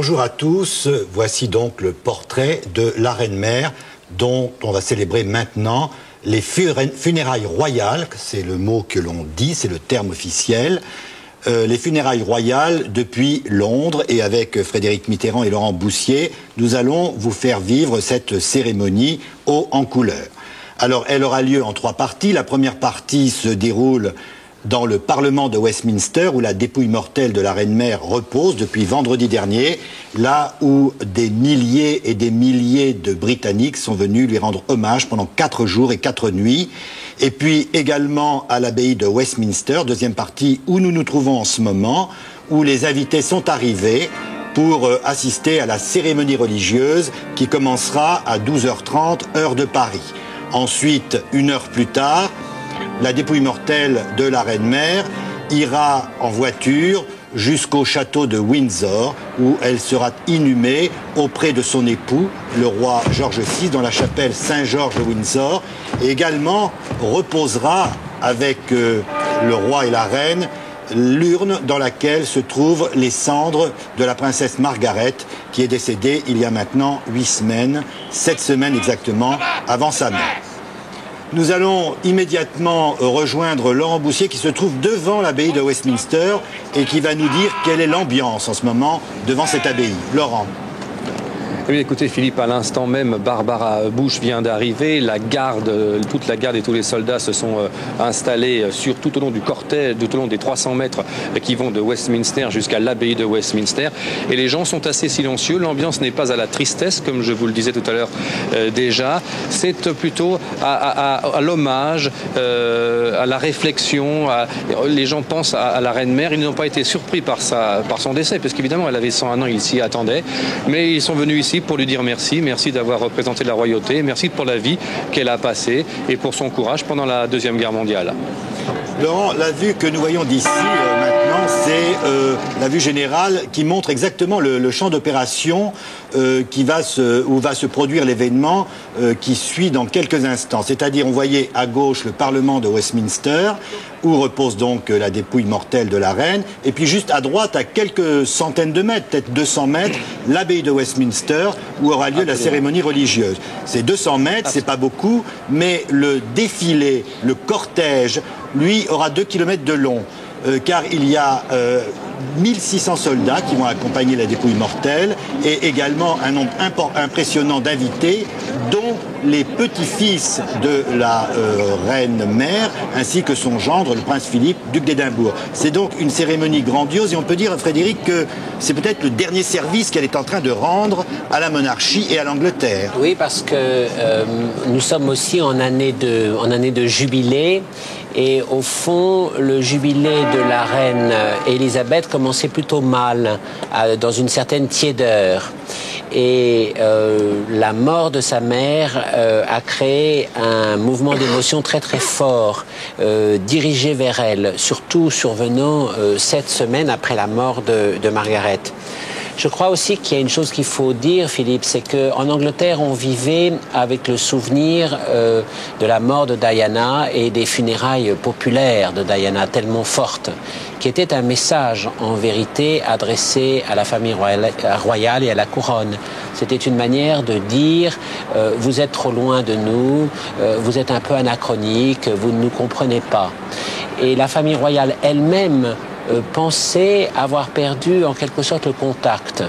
Bonjour à tous, voici donc le portrait de la Reine-Mère dont on va célébrer maintenant les funérailles royales, c'est le mot que l'on dit, c'est le terme officiel, les funérailles royales depuis Londres, et avec Frédéric Mitterrand et Laurent Boussier, nous allons vous faire vivre cette cérémonie haut en couleur. Alors elle aura lieu en 3 parties, la première partie se déroule dans le Parlement de Westminster, où la dépouille mortelle de la Reine-Mère repose depuis vendredi dernier, là où des milliers et des milliers de Britanniques sont venus lui rendre hommage pendant 4 jours et 4 nuits. Et puis également à l'abbaye de Westminster, deuxième partie où nous nous trouvons en ce moment, où les invités sont arrivés pour assister à la cérémonie religieuse qui commencera à 12h30, heure de Paris. Ensuite, 1 heure plus tard, la dépouille mortelle de la Reine-Mère ira en voiture jusqu'au château de Windsor, où elle sera inhumée auprès de son époux, le roi George VI, dans la chapelle Saint-Georges de Windsor, et également reposera avec le roi et la reine l'urne dans laquelle se trouvent les cendres de la princesse Margaret, qui est décédée il y a maintenant 8 semaines, 7 semaines exactement, avant sa mort. Nous allons immédiatement rejoindre Laurent Boussier qui se trouve devant l'abbaye de Westminster et qui va nous dire quelle est l'ambiance en ce moment devant cette abbaye. Laurent. Oui, écoutez Philippe, à l'instant même, Barbara Bush vient d'arriver. La garde, toute la garde et tous les soldats se sont installés tout au long du cortège, tout au long des 300 mètres qui vont de Westminster jusqu'à l'abbaye de Westminster. Et les gens sont assez silencieux. L'ambiance n'est pas à la tristesse, comme je vous le disais tout à l'heure déjà. C'est plutôt à l'hommage, à la réflexion. Les gens pensent à la Reine-Mère. Ils n'ont pas été surpris par son décès, parce qu'évidemment, elle avait 101 ans, ils s'y attendaient. Mais ils sont venus ici pour lui dire merci d'avoir représenté la royauté, merci pour la vie qu'elle a passée et pour son courage pendant la Deuxième Guerre mondiale. Laurent, la vue que nous voyons d'ici maintenant, c'est la vue générale qui montre exactement le champ d'opération où va se produire l'événement qui suit dans quelques instants. C'est-à-dire, on voyait à gauche le Parlement de Westminster, où repose donc la dépouille mortelle de la reine, et puis juste à droite, à quelques centaines de mètres, peut-être 200 mètres, l'abbaye de Westminster, où aura lieu la cérémonie religieuse. C'est 200 mètres, c'est pas beaucoup, mais le défilé, le cortège, lui, aura 2 kilomètres de long, car il y a 1600 soldats qui vont accompagner la dépouille mortelle et également un nombre impressionnant d'invités, dont les petits-fils de la reine-mère, ainsi que son gendre, le prince Philippe, duc d'Édimbourg. C'est donc une cérémonie grandiose et on peut dire, Frédéric, que c'est peut-être le dernier service qu'elle est en train de rendre à la monarchie et à l'Angleterre. Oui, parce que nous sommes aussi en année de jubilé. Et au fond, le jubilé de la reine Élisabeth commençait plutôt mal, dans une certaine tiédeur. Et la mort de sa mère a créé un mouvement d'émotion très très fort, dirigé vers elle, surtout survenant 7 semaines après la mort de Margaret. Je crois aussi qu'il y a une chose qu'il faut dire, Philippe, c'est qu'en Angleterre, on vivait avec le souvenir de la mort de Diana et des funérailles populaires de Diana, tellement fortes, qui était un message, en vérité, adressé à la famille royale et à la couronne. C'était une manière de dire vous êtes trop loin de nous, vous êtes un peu anachronique, vous ne nous comprenez pas. Et la famille royale elle-même pensait avoir perdu en quelque sorte le contact.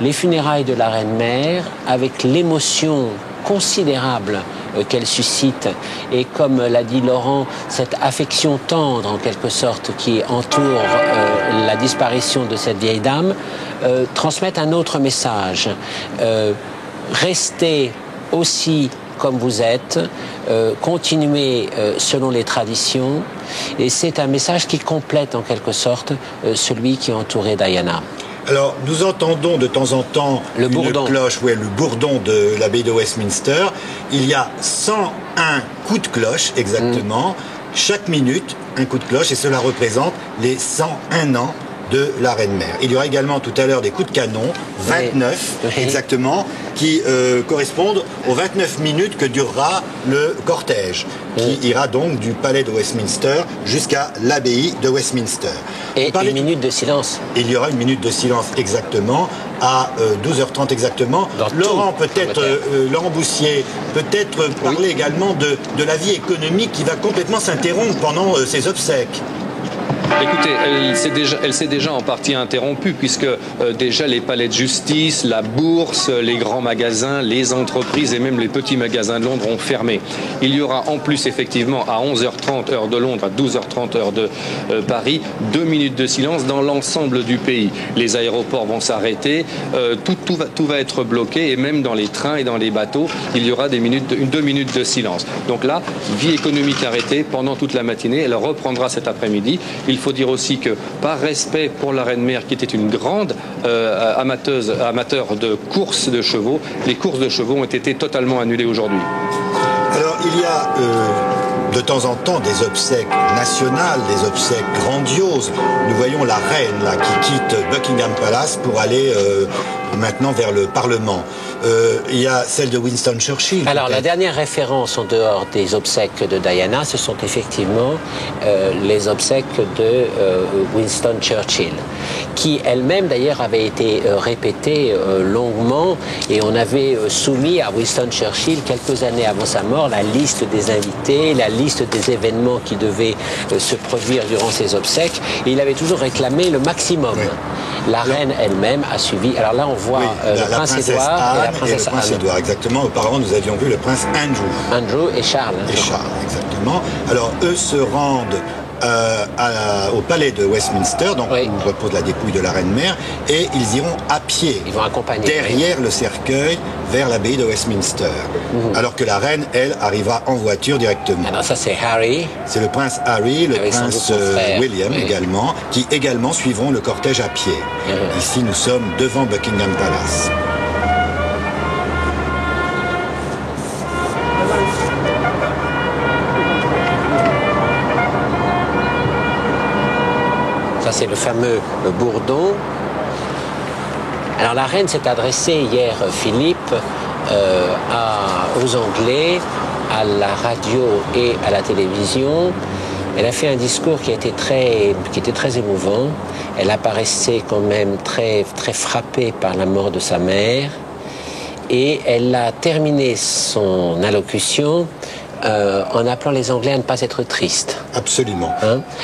Les funérailles de la Reine-Mère, avec l'émotion considérable qu'elle suscite, et comme l'a dit Laurent, cette affection tendre en quelque sorte qui entoure la disparition de cette vieille dame, transmettent un autre message. Restez aussi comme vous êtes, continuez selon les traditions, et c'est un message qui complète en quelque sorte celui qui entourait Diana. Alors, nous entendons de temps en temps une cloche, le bourdon de l'abbaye de Westminster. Il y a 101 coups de cloche, exactement, chaque minute, un coup de cloche, et cela représente les 101 ans de la Reine-Mère. Il y aura également tout à l'heure des coups de canon, 29 exactement, qui correspondent aux 29 minutes que durera le cortège, qui ira donc du palais de Westminster jusqu'à l'abbaye de Westminster. Et une minute de silence. Il y aura une minute de silence exactement, à 12h30 exactement. Laurent, peut-être, Laurent Boussier, peut-être parler également de la vie économique qui va complètement s'interrompre pendant ces obsèques. Écoutez, elle s'est déjà en partie interrompue puisque déjà les palais de justice, la bourse, les grands magasins, les entreprises et même les petits magasins de Londres ont fermé. Il y aura en plus effectivement à 11h30 heure de Londres, à 12h30 heure de Paris, 2 minutes de silence dans l'ensemble du pays. Les aéroports vont s'arrêter, tout va être bloqué et même dans les trains et dans les bateaux, il y aura 2 minutes de silence. Donc là, vie économique arrêtée pendant toute la matinée, elle reprendra cet après-midi. Il faut dire aussi que, par respect pour la Reine-Mère, qui était une grande amateur de courses de chevaux, les courses de chevaux ont été totalement annulées aujourd'hui. Alors, il y a de temps en temps des obsèques nationales, des obsèques grandioses. Nous voyons la reine là, qui quitte Buckingham Palace pour aller maintenant vers le Parlement. Il y a celle de Winston Churchill. Alors la dernière référence en dehors des obsèques de Diana, ce sont effectivement les obsèques de Winston Churchill, qui elle-même d'ailleurs avait été répétée longuement, et on avait soumis à Winston Churchill quelques années avant sa mort la liste des invités, la liste des événements qui devaient se produire durant ces obsèques, et il avait toujours réclamé le maximum. Oui. La reine elle-même a suivi. Alors là, on voit le prince Édouard et la princesse Anne. Le prince Édouard, exactement. Auparavant, nous avions vu le prince Andrew. Andrew et Charles. Et Charles, exactement. Alors, eux se rendent au palais de Westminster, donc où repose la dépouille de la Reine-Mère, et ils iront à pied. Ils vont accompagner derrière le cercueil vers l'abbaye de Westminster. Alors que la reine, elle, arriva en voiture directement. Alors ça, c'est Harry. C'est le prince Harry, le prince William également, qui également suivront le cortège à pied. Ici, nous sommes devant Buckingham Palace. C'est le fameux bourdon. Alors la reine s'est adressée hier, Philippe, aux Anglais, à la radio et à la télévision. Elle a fait un discours qui était très émouvant. Elle apparaissait quand même très, très frappée par la mort de sa mère. Et elle a terminé son allocution en appelant les Anglais à ne pas être tristes. Absolument.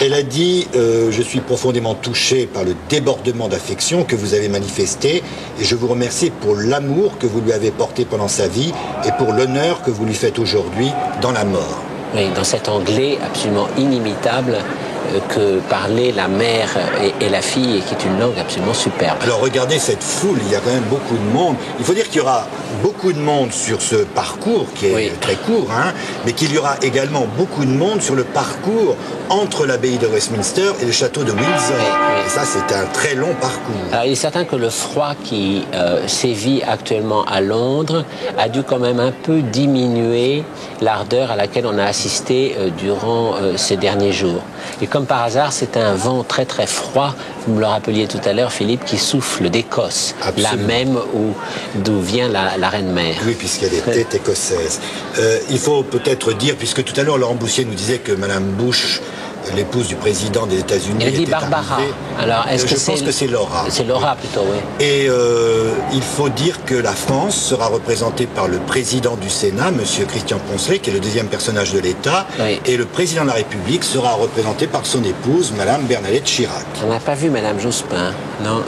Elle a dit je suis profondément touchée par le débordement d'affection que vous avez manifesté et je vous remercie pour l'amour que vous lui avez porté pendant sa vie et pour l'honneur que vous lui faites aujourd'hui dans la mort. Oui, dans cet anglais absolument inimitable que parlaient la mère et la fille, et qui est une langue absolument superbe. Alors regardez cette foule, il y a quand même beaucoup de monde. Il faut dire qu'il y aura beaucoup de monde sur ce parcours qui est très court, mais qu'il y aura également beaucoup de monde sur le parcours entre l'abbaye de Westminster et le château de Windsor. Et ça, c'est un très long parcours. Alors, il est certain que le froid qui sévit actuellement à Londres a dû quand même un peu diminuer l'ardeur à laquelle on a assisté durant ces derniers jours. Et comme par hasard, c'est un vent très très froid, vous me le rappeliez tout à l'heure, Philippe, qui souffle d'Écosse, la même d'où vient la Reine-Mère. Oui, puisqu'elle était écossaise. Il faut peut-être dire, puisque tout à l'heure Laurent Boussier nous disait que Madame Bush, l'épouse du président des États-Unis, elle dit Barbara. Alors, est-ce que je pense que c'est Laura. C'est Laura plutôt, oui. Et il faut dire que la France sera représentée par le président du Sénat, Monsieur Christian Poncelet, qui est le deuxième personnage de l'État, et le président de la République sera représenté par son épouse, Madame Bernadette Chirac. On n'a pas vu Madame Jospin, non.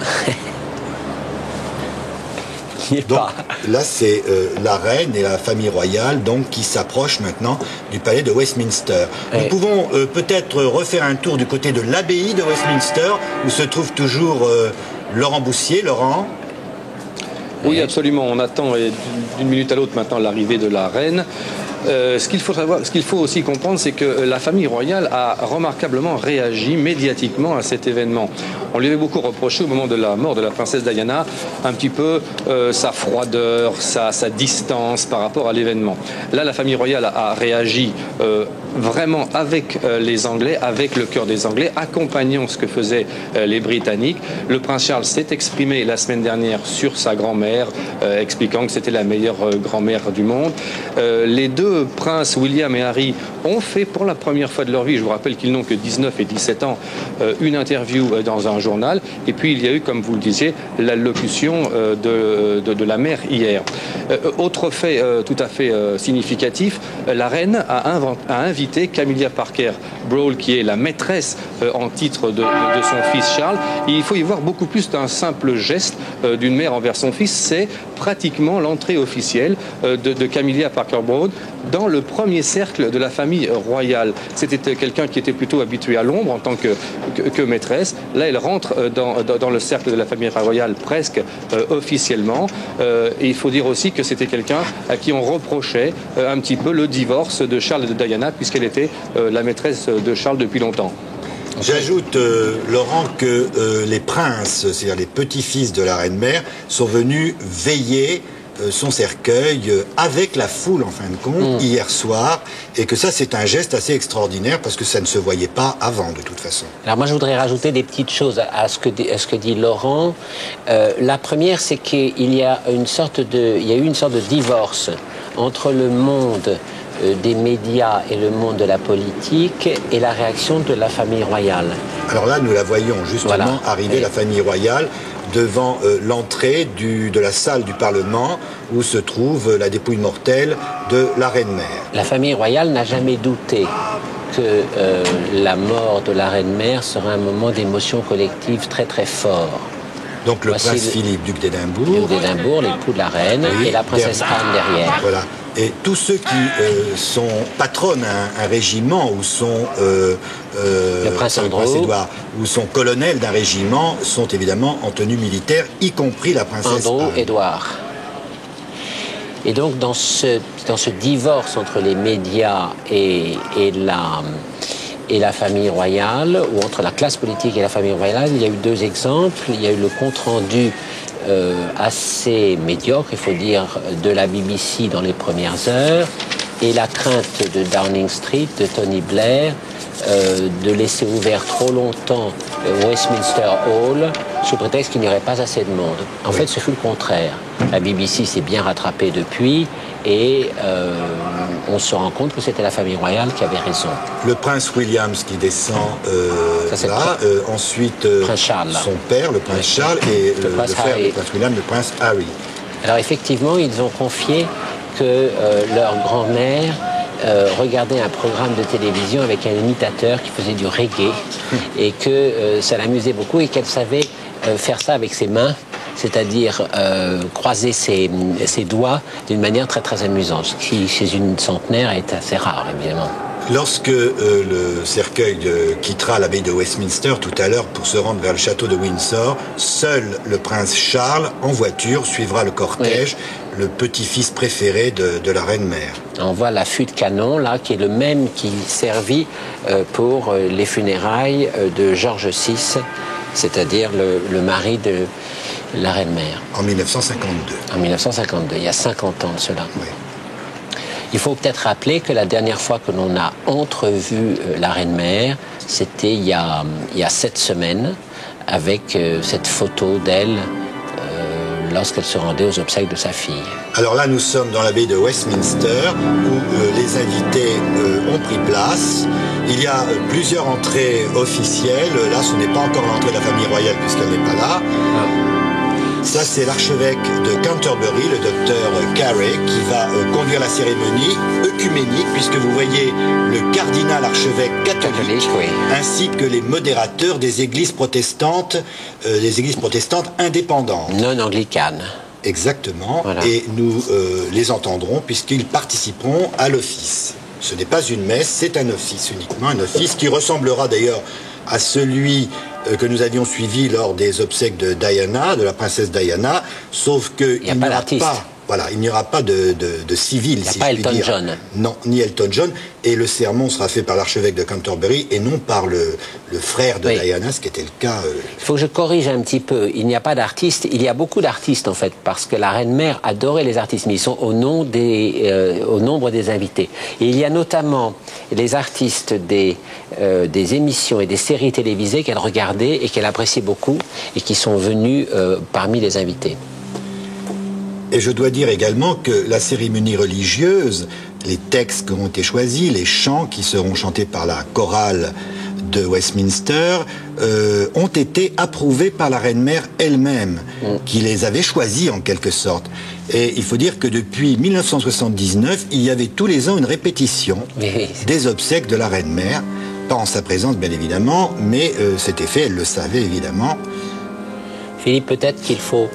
Donc là, c'est la reine et la famille royale donc, qui s'approchent maintenant du palais de Westminster. Nous pouvons peut-être refaire un tour du côté de l'abbaye de Westminster, où se trouve toujours Laurent Boussier. Laurent ? Oui, absolument. On attend d'une minute à l'autre maintenant l'arrivée de la reine. Ce qu'il faut aussi comprendre, c'est que la famille royale a remarquablement réagi médiatiquement à cet événement. On lui avait beaucoup reproché au moment de la mort de la princesse Diana, un petit peu sa froideur, sa distance par rapport à l'événement. Là, la famille royale a réagi vraiment avec les Anglais, avec le cœur des Anglais, accompagnant ce que faisaient les Britanniques. Le prince Charles s'est exprimé la semaine dernière sur sa grand-mère, expliquant que c'était la meilleure grand-mère du monde. Les deux princes, William et Harry, ont fait pour la première fois de leur vie, je vous rappelle qu'ils n'ont que 19 et 17 ans, une interview dans un journal. Et puis il y a eu, comme vous le disiez, l'allocution de la mère hier. Autre fait tout à fait significatif, la reine a invité Camilla Parker Bowles, qui est la maîtresse en titre de son fils Charles. Et il faut y voir beaucoup plus d'un simple geste d'une mère envers son fils. C'est pratiquement l'entrée officielle de Camilla Parker Bowles dans le premier cercle de la famille royale. C'était quelqu'un qui était plutôt habitué à l'ombre en tant que maîtresse. Là, elle rentre dans le cercle de la famille royale presque officiellement. Et il faut dire aussi que c'était quelqu'un à qui on reprochait un petit peu le divorce de Charles et de Diana, puisqu'elle était la maîtresse de Charles depuis longtemps. J'ajoute, Laurent, que les princes, c'est-à-dire les petits-fils de la reine-mère, sont venus veiller son cercueil avec la foule, en fin de compte, hier soir, et que ça, c'est un geste assez extraordinaire, parce que ça ne se voyait pas avant, de toute façon. Alors moi, je voudrais rajouter des petites choses à ce que dit Laurent. La première, c'est qu'il y a eu une sorte de divorce entre le monde des médias et le monde de la politique et la réaction de la famille royale. Alors là, nous la voyons justement arriver, la famille royale, devant l'entrée de la salle du Parlement où se trouve la dépouille mortelle de la reine-mère. La famille royale n'a jamais douté que la mort de la reine-mère serait un moment d'émotion collective très très fort. Donc le prince Philippe, duc d'Édimbourg. Duc d'Édimbourg, l'époux de la reine, et la princesse Anne derrière. Voilà. Et tous ceux qui patronnent un régiment ou sont le prince Édouard ou sont colonels d'un régiment sont évidemment en tenue militaire, y compris la princesse Anne. Édouard. Et donc dans ce divorce entre les médias et la famille royale, ou entre la classe politique et la famille royale, il y a eu deux exemples. Il y a eu le compte-rendu assez médiocre, il faut dire, de la BBC dans les premières heures, et la crainte de Downing Street, de Tony Blair, de laisser ouvert trop longtemps Westminster Hall, sous prétexte qu'il n'y aurait pas assez de monde. En fait, ce fut le contraire. La BBC s'est bien rattrapée depuis, et on se rend compte que c'était la famille royale qui avait raison. Le prince Williams qui descend ensuite prince Charles, son père, le prince Charles, et le frère du prince William, le prince Harry. Alors effectivement, ils ont confié que leur grand-mère regardait un programme de télévision avec un imitateur qui faisait du reggae et que ça l'amusait beaucoup et qu'elle savait faire ça avec ses mains, c'est-à-dire croiser ses doigts d'une manière très très amusante, ce qui chez une centenaire est assez rare évidemment. Lorsque le cercueil quittera l'abbaye de Westminster tout à l'heure pour se rendre vers le château de Windsor, seul le prince Charles, en voiture, suivra le cortège, le petit-fils préféré de la reine-mère. On voit l'affût de canon, là, qui est le même qui servit pour les funérailles de George VI, c'est-à-dire le mari de la reine-mère. En 1952. En 1952, il y a 50 ans de cela. Oui. Il faut peut-être rappeler que la dernière fois que l'on a entrevu la reine-mère, c'était il y a 7 semaines, avec cette photo d'elle lorsqu'elle se rendait aux obsèques de sa fille. Alors là, nous sommes dans l'abbaye de Westminster, où les invités ont pris place. Il y a plusieurs entrées officielles. Là, ce n'est pas encore l'entrée de la famille royale, puisqu'elle n'est pas là. Ça, c'est l'archevêque de Canterbury, le docteur Carey, qui va conduire la cérémonie œcuménique, puisque vous voyez le cardinal archevêque catholique, ainsi que les modérateurs des églises protestantes indépendantes. Non anglicanes. Exactement, voilà. Et nous les entendrons, puisqu'ils participeront à l'office. Ce n'est pas une messe, c'est un office uniquement, un office qui ressemblera d'ailleurs à celui que nous avions suivi lors des obsèques de Diana, de la princesse Diana, sauf qu'il n'y aura pas Voilà, il n'y aura pas de civil, si je puis dire. Il n'y a pas Elton John. Non, ni Elton John. Et le sermon sera fait par l'archevêque de Canterbury et non par le frère de Diana, ce qui était le cas. Il faut que je corrige un petit peu. Il n'y a pas d'artistes. Il y a beaucoup d'artistes, en fait, parce que la reine-mère adorait les artistes, mais ils sont au nombre des invités. Et il y a notamment les artistes des émissions et des séries télévisées qu'elle regardait et qu'elle appréciait beaucoup et qui sont venus parmi les invités. Et je dois dire également que la cérémonie religieuse, les textes qui ont été choisis, les chants qui seront chantés par la chorale de Westminster, ont été approuvés par la reine-mère elle-même, qui les avait choisis en quelque sorte. Et il faut dire que depuis 1979, il y avait tous les ans une répétition des obsèques de la reine-mère, pas en sa présence bien évidemment, mais c'était fait, elle le savait évidemment. Philippe, peut-être qu'il faut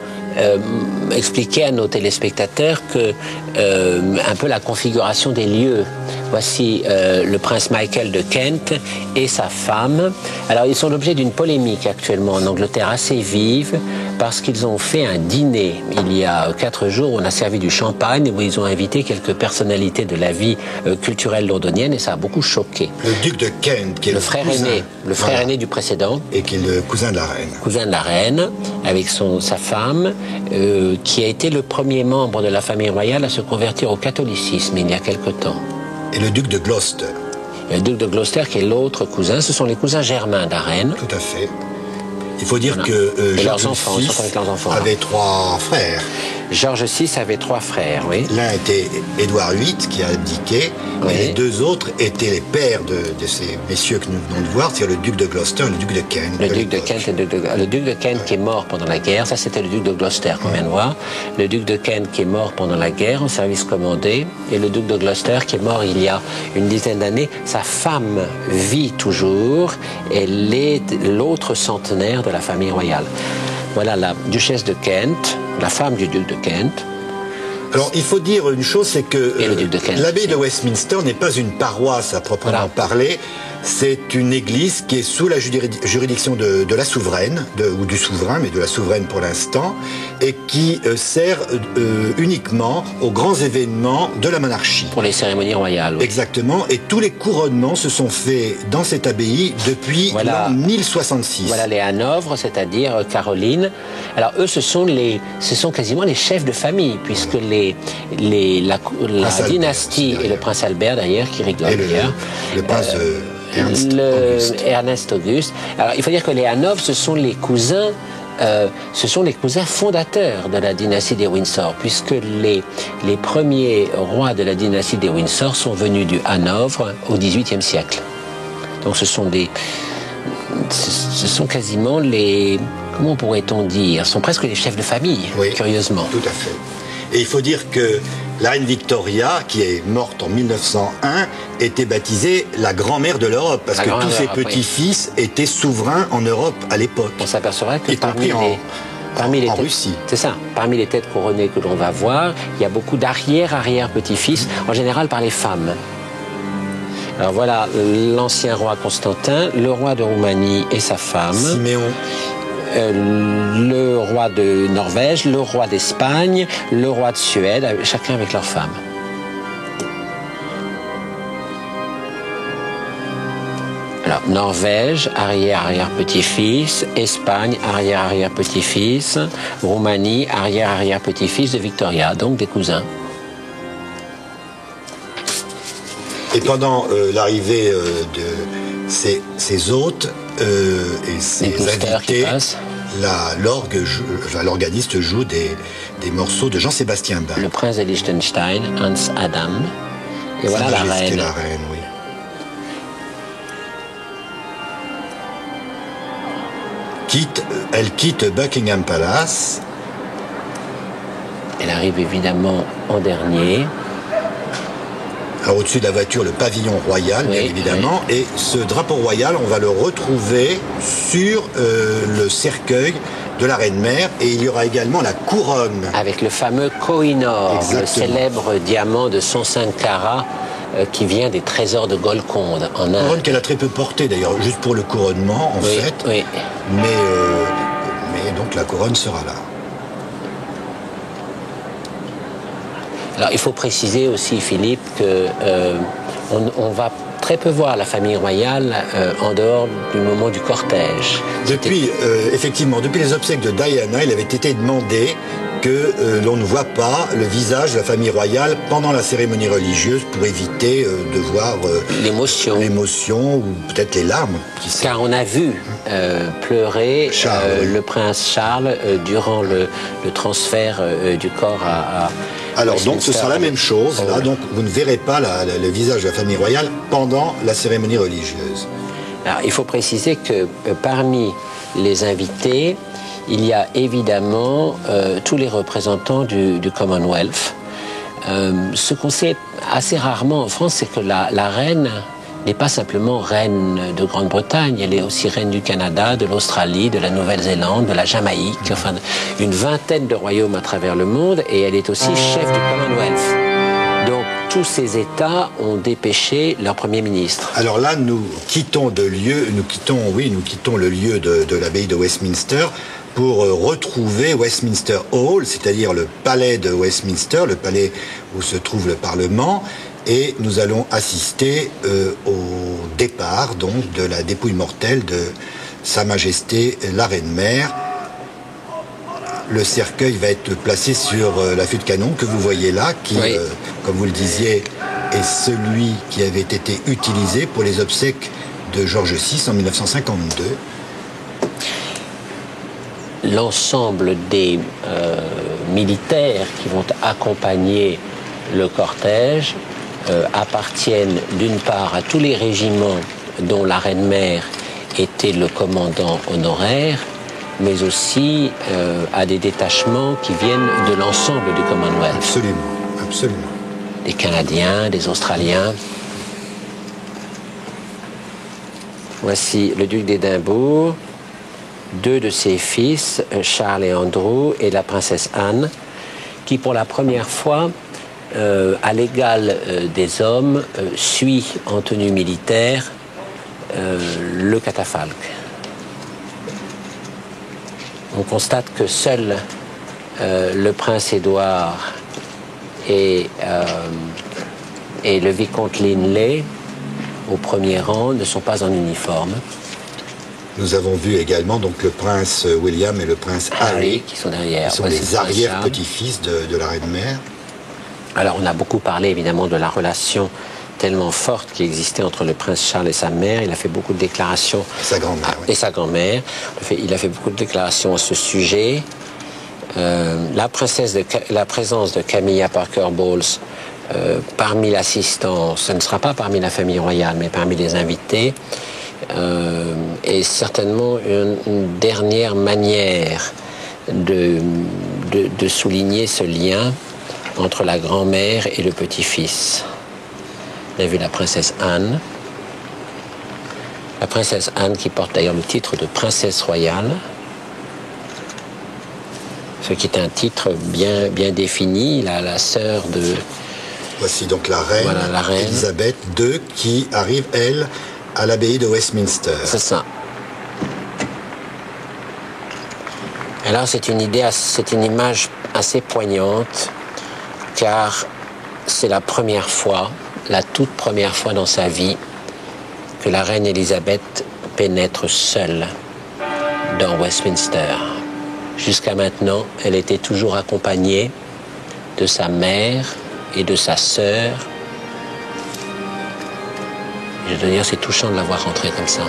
expliquer à nos téléspectateurs que un peu la configuration des lieux. Voici le prince Michael de Kent et sa femme. Alors ils sont l'objet d'une polémique actuellement en Angleterre assez vive parce qu'ils ont fait un dîner il y a 4 jours où on a servi du champagne où ils ont invité quelques personnalités de la vie culturelle londonienne et ça a beaucoup choqué. Le duc de Kent, qui est le frère cousin, aîné, le frère aîné du précédent. Et qui est le cousin de la reine. Cousin de la reine, avec sa femme, qui a été le premier membre de la famille royale à se convertir au catholicisme il y a quelque temps. Et le duc de Gloucester. Et le duc de Gloucester qui est l'autre cousin, ce sont les cousins germains de la reine. Tout à fait. Il faut dire que George VI avait 3 frères. George VI avait 3 frères, oui. L'un était Édouard VIII, qui a abdiqué, mais les 2 autres étaient les pères de ces messieurs que nous venons de voir, c'est-à-dire le duc de Gloucester et le duc de Kent. Le duc de Kent, le duc de Kent qui est mort pendant la guerre, ça c'était le duc de Gloucester qu'on vient de voir. Le duc de Kent qui est mort pendant la guerre en service commandé, et le duc de Gloucester qui est mort il y a une dizaine d'années. Sa femme vit toujours, elle est l'autre centenaire de la famille royale. Voilà la duchesse de Kent, la femme du duc de Kent. Alors, il faut dire une chose, c'est que l'abbaye de Westminster n'est pas une paroisse à proprement parler. C'est une église qui est sous la juridiction de la souveraine, ou du souverain, mais de la souveraine pour l'instant, et qui sert uniquement aux grands événements de la monarchie. Pour les cérémonies royales. Oui. Exactement, et tous les couronnements se sont faits dans cette abbaye depuis l'an 1066. Voilà les Hanovre, c'est-à-dire Caroline. Alors eux, ce sont quasiment les chefs de famille, puisque la dynastie, et le prince Albert d'ailleurs, qui rigole d'ailleurs. Le prince Ernest Auguste. Alors, il faut dire que les Hanovre, ce sont les cousins fondateurs de la dynastie des Windsor, puisque les premiers rois de la dynastie des Windsor sont venus du Hanovre au XVIIIe siècle. Donc, ce sont quasiment comment pourrait-on dire, ce sont presque les chefs de famille, curieusement. Tout à fait. Et il faut dire que la reine Victoria, qui est morte en 1901, était baptisée la grand-mère de l'Europe, parce que tous ses petits-fils étaient souverains en Europe à l'époque. On s'apercevra que parmi les en têtes, Russie. C'est ça. Parmi les têtes couronnées que l'on va voir, il y a beaucoup d'arrière-petits-fils, en général par les femmes. Alors voilà l'ancien roi Constantin, le roi de Roumanie et sa femme. Siméon. Le roi de Norvège, le roi d'Espagne, le roi de Suède, chacun avec leur femme. Alors, Norvège, arrière-arrière-petit-fils, Espagne, arrière-arrière-petit-fils, Roumanie, arrière-arrière-petit-fils de Victoria, donc des cousins. Et pendant l'arrivée de ces hôtes et ces invités, l'organiste joue des morceaux de Jean-Sébastien Bach. Le prince de Liechtenstein, Hans Adam. Et voilà la reine. La reine, oui. Elle quitte Buckingham Palace. Elle arrive évidemment en dernier. Alors au-dessus de la voiture, le pavillon royal, bien évidemment, et ce drapeau royal, on va le retrouver sur le cercueil de la reine-mère, et il y aura également la couronne. Avec le fameux Koh-i-Noor, le célèbre diamant de 105 carats qui vient des trésors de Golconde en Inde. Couronne qu'elle a très peu portée d'ailleurs, juste pour le couronnement en fait, mais donc la couronne sera là. Alors, il faut préciser aussi, Philippe, que on va très peu voir la famille royale en dehors du moment du cortège. Effectivement, depuis les obsèques de Diana, il avait été demandé que l'on ne voit pas le visage de la famille royale pendant la cérémonie religieuse pour éviter de voir l'émotion ou peut-être les larmes. Car on a vu pleurer le prince Charles durant le transfert du corps à alors donc ce sera la même chose, là, donc vous ne verrez pas le visage de la famille royale pendant la cérémonie religieuse. Alors il faut préciser que parmi les invités, il y a évidemment tous les représentants du Commonwealth. Ce qu'on sait assez rarement en France, c'est que la reine n'est pas simplement reine de Grande-Bretagne, elle est aussi reine du Canada, de l'Australie, de la Nouvelle-Zélande, de la Jamaïque, enfin une vingtaine de royaumes à travers le monde, et elle est aussi chef du Commonwealth. Donc tous ces États ont dépêché leur Premier ministre. Alors là, nous quittons le lieu de l'abbaye de Westminster pour retrouver Westminster Hall, c'est-à-dire le palais de Westminster, le palais où se trouve le Parlement, et nous allons assister au départ donc de la dépouille mortelle de Sa Majesté la Reine-Mère. Le cercueil va être placé sur l'affût de canon que vous voyez là, qui, comme vous le disiez, est celui qui avait été utilisé pour les obsèques de George VI en 1952. L'ensemble des militaires qui vont accompagner le cortège appartiennent d'une part à tous les régiments dont la Reine-Mère était le commandant honoraire, mais aussi à des détachements qui viennent de l'ensemble du Commonwealth. Absolument, absolument. Des Canadiens, des Australiens. Voici le duc d'Édimbourg, deux de ses fils, Charles et Andrew, et la princesse Anne, qui pour la première fois, à l'égal des hommes, suit en tenue militaire le catafalque. On constate que seul le prince Édouard et le vicomte Linley, au premier rang, ne sont pas en uniforme. Nous avons vu également donc le prince William et le prince Harry qui sont derrière. Qui sont les arrière-petits-fils de la reine-mère. Alors on a beaucoup parlé évidemment de la relation tellement forte qui existait entre le prince Charles et sa mère. Il a fait beaucoup de déclarations. Sa grand-mère. Et sa grand-mère. Il a fait beaucoup de déclarations à ce sujet. La présence de Camilla Parker Bowles parmi l'assistance, ce ne sera pas parmi la famille royale, mais parmi les invités, est certainement une dernière manière de souligner ce lien entre la grand-mère et le petit-fils. On a vu la princesse Anne. La princesse Anne qui porte d'ailleurs le titre de princesse royale, ce qui est un titre bien défini, la sœur de... Voici donc la reine, voilà, la reine Elisabeth II qui arrive, elle, à l'abbaye de Westminster. C'est ça. Alors c'est une image assez poignante, car c'est la toute première fois dans sa vie que la reine Elisabeth pénètre seule dans Westminster. Jusqu'à maintenant, elle était toujours accompagnée de sa mère et de sa sœur. Je dois dire, c'est touchant de la voir rentrer comme ça.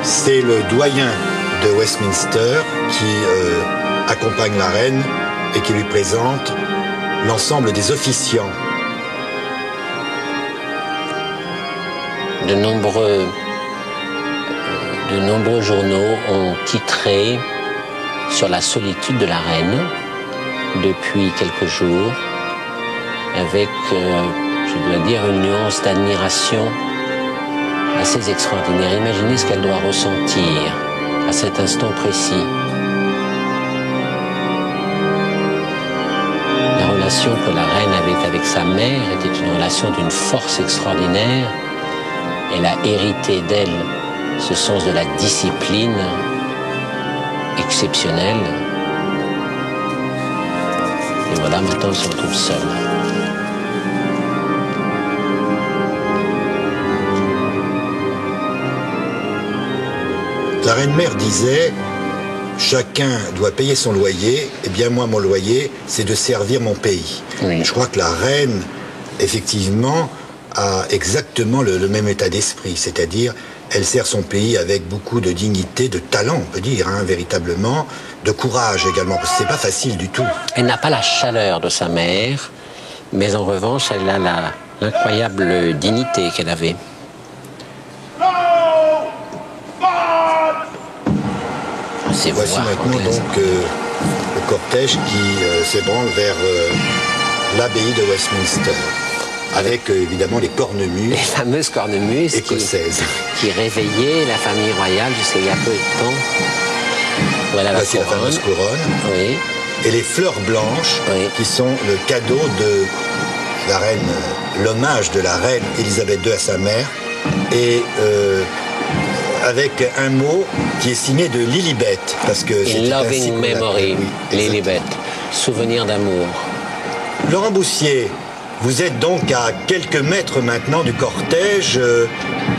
C'est le doyen de Westminster qui accompagne la reine et qui lui présente l'ensemble des officiants. De nombreux journaux ont titré sur la solitude de la reine depuis quelques jours, avec, je dois dire, une nuance d'admiration assez extraordinaire. Imaginez ce qu'elle doit ressentir à cet instant précis. relation que la reine avait avec sa mère était une relation d'une force extraordinaire. Elle a hérité d'elle ce sens de la discipline exceptionnelle. Et voilà, maintenant elle se retrouve seule. La reine-mère disait, chacun doit payer son loyer, et bien moi mon loyer, c'est de servir mon pays. Oui. Je crois que la reine, effectivement, a exactement le même état d'esprit, c'est-à-dire elle sert son pays avec beaucoup de dignité, de talent, on peut dire, véritablement, de courage également, parce que c'est pas facile du tout. Elle n'a pas la chaleur de sa mère, mais en revanche, elle a l'incroyable dignité qu'elle avait. Voici maintenant donc le cortège qui s'ébranle vers l'abbaye de Westminster, avec évidemment les cornemuses. Les fameuses cornemuses écossaises qui réveillaient la famille royale jusqu'à il y a peu de temps. Voilà la fameuse couronne. Oui. Et les fleurs blanches qui sont le cadeau de la reine, l'hommage de la reine Élisabeth II à sa mère. Et avec un mot qui est signé de Lilibet, parce que c'est loving memory, Lilibet, souvenir d'amour. Laurent Boussier, vous êtes donc à quelques mètres maintenant du cortège.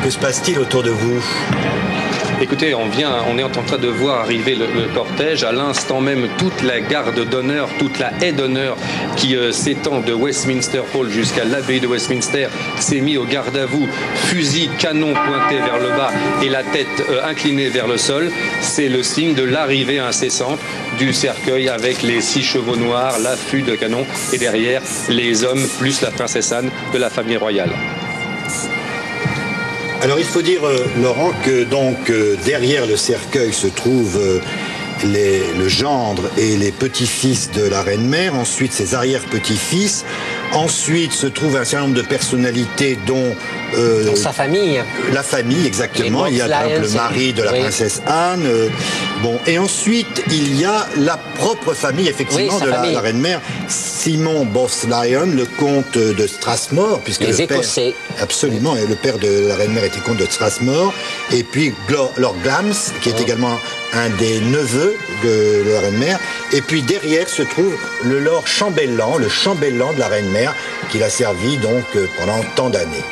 Que se passe-t-il autour de vous ? Écoutez, on est en train de voir arriver le cortège. À l'instant même, toute la garde d'honneur, toute la haie d'honneur qui s'étend de Westminster Hall jusqu'à l'abbaye de Westminster s'est mis au garde à vous, fusil, canon pointé vers le bas et la tête inclinée vers le sol. C'est le signe de l'arrivée incessante du cercueil avec les 6 chevaux noirs, l'affût de canon et derrière les hommes plus la princesse Anne de la famille royale. Alors il faut dire, Laurent, que donc derrière le cercueil se trouvent le gendre et les petits-fils de la reine-mère, ensuite ses arrière-petits-fils, ensuite se trouve un certain nombre de personnalités dont... Dans sa famille. La famille, exactement. Il y a par exemple le mari de la princesse Anne. Et ensuite, il y a la propre famille, effectivement, de la reine-mère. Simon Bowes-Lyon, le comte de Strathmore, puisque les Écossais. Absolument, et le père de la reine-mère était comte de Strathmore. Et puis Lord Glams, qui est également un des neveux de la reine-mère. Et puis derrière se trouve le Lord Chambellan, le chambellan de la reine-mère, qui l'a servi donc pendant tant d'années.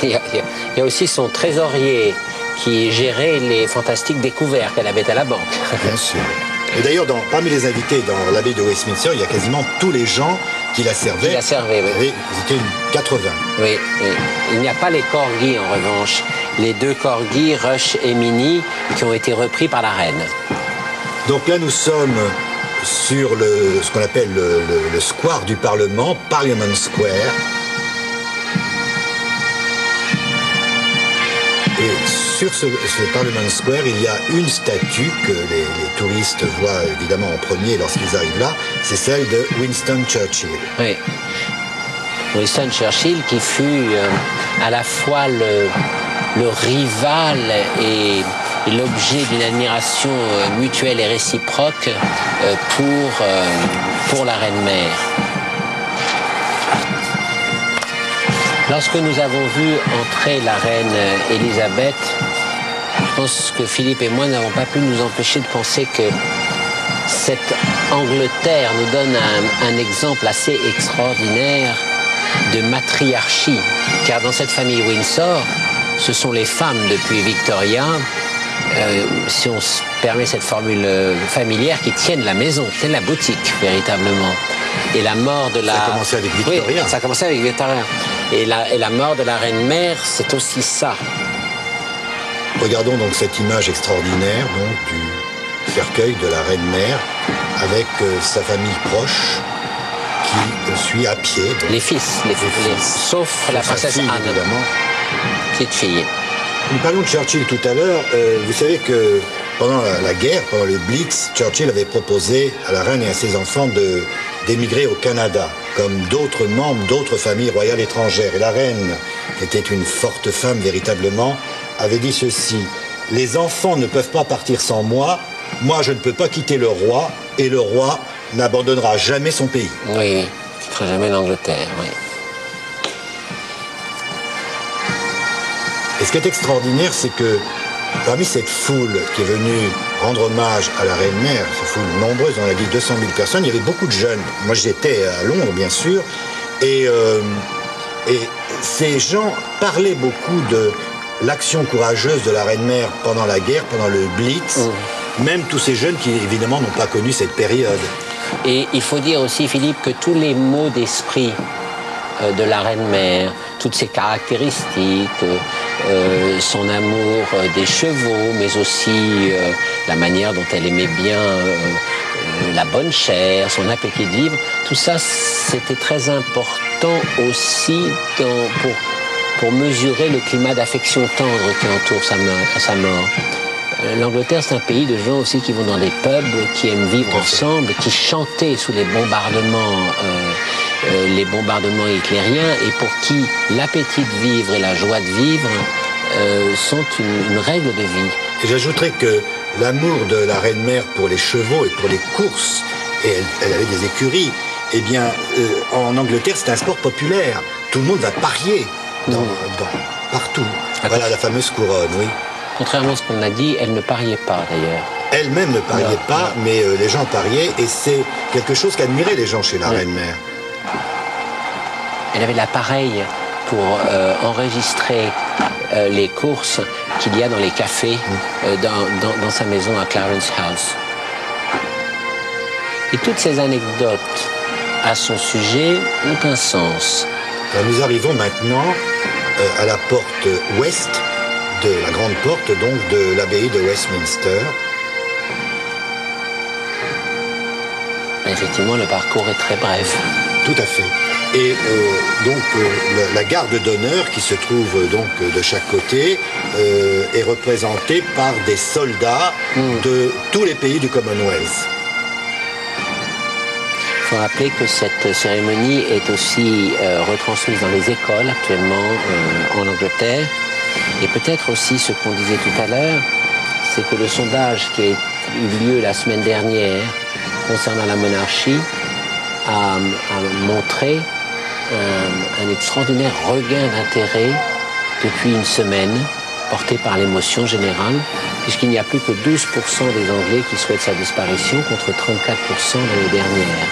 Il y a aussi son trésorier qui gérait les fantastiques découvertes qu'elle avait à la banque. Bien sûr. Et d'ailleurs, parmi les invités dans l'abbaye de Westminster, il y a quasiment tous les gens qui la servaient. Qui la servaient, oui. Ils étaient 80. Oui, oui. Il n'y a pas les corgis, en revanche. Les 2 corgis, Rush et Minnie, qui ont été repris par la reine. Donc là, nous sommes sur ce qu'on appelle le square du Parlement, Parliament Square. Et sur ce Parliament Square, il y a une statue que les touristes voient évidemment en premier lorsqu'ils arrivent là, c'est celle de Winston Churchill. Oui. Winston Churchill qui fut à la fois le rival et l'objet d'une admiration mutuelle et réciproque pour la reine-mère. Lorsque nous avons vu entrer la reine Élisabeth, je pense que Philippe et moi n'avons pas pu nous empêcher de penser que cette Angleterre nous donne un exemple assez extraordinaire de matriarchie. Car dans cette famille Windsor, ce sont les femmes depuis Victoria, si on se permet cette formule familière, qui tiennent la maison, qui tiennent la boutique véritablement. Et la mort de la... Ça a commencé avec Victoria. Oui, ça a commencé avec Victoria. Et la mort de la reine-mère, c'est aussi ça. Regardons donc cette image extraordinaire donc, du cercueil de la reine-mère avec sa famille proche qui suit à pied. Donc, les fils, sauf la princesse fille, Anne, évidemment. Petite fille. Nous parlions de Churchill tout à l'heure. Vous savez que pendant la guerre, pendant le Blitz, Churchill avait proposé à la reine et à ses enfants d'émigrer au Canada, comme d'autres membres d'autres familles royales étrangères. Et la reine, qui était une forte femme véritablement, avait dit ceci: les enfants ne peuvent pas partir sans moi, moi je ne peux pas quitter le roi, et le roi n'abandonnera jamais son pays. Oui, il ne quittera jamais l'Angleterre, oui. Et ce qui est extraordinaire, c'est que parmi cette foule qui est venue rendre hommage à la reine-mère, cette foule nombreuse, on a dit 200 000 personnes, il y avait beaucoup de jeunes. Moi, j'étais à Londres, bien sûr, et ces gens parlaient beaucoup de l'action courageuse de la reine-mère pendant la guerre, pendant le Blitz, même tous ces jeunes qui, évidemment, n'ont pas connu cette période. Et il faut dire aussi, Philippe, que tous les mots d'esprit de la reine-mère, toutes ses caractéristiques, son amour des chevaux, mais aussi la manière dont elle aimait bien la bonne chair, son appétit de vivre, tout ça, c'était très important aussi pour mesurer le climat d'affection tendre qui entoure sa mort. L'Angleterre, c'est un pays de gens aussi qui vont dans des pubs, qui aiment vivre ensemble, qui chantaient sous les bombardements hitlériens, et pour qui l'appétit de vivre et la joie de vivre sont une règle de vie. Et j'ajouterais que l'amour de la reine-mère pour les chevaux et pour les courses, et elle avait des écuries, eh bien, en Angleterre, c'est un sport populaire. Tout le monde va parier partout. Voilà la fameuse couronne, oui. Contrairement à ce qu'on a dit, elle ne pariait pas d'ailleurs. Elle-même ne pariait pas, mais les gens pariaient, et c'est quelque chose qu'admiraient les gens chez la reine-mère. Elle avait l'appareil pour enregistrer les courses qu'il y a dans les cafés dans sa maison à Clarence House. Et toutes ces anecdotes à son sujet ont un sens. Alors nous arrivons maintenant à la porte ouest, de la grande porte donc de l'abbaye de Westminster. Effectivement, le parcours est très bref. Tout à fait. Et la garde d'honneur qui se trouve donc de chaque côté est représentée par des soldats de tous les pays du Commonwealth. Il faut rappeler que cette cérémonie est aussi retransmise dans les écoles actuellement en Angleterre. Et peut-être aussi ce qu'on disait tout à l'heure, c'est que le sondage qui a eu lieu la semaine dernière concernant la monarchie a montré un extraordinaire regain d'intérêt depuis une semaine, porté par l'émotion générale, puisqu'il n'y a plus que 12% des Anglais qui souhaitent sa disparition contre 34% l'année dernière.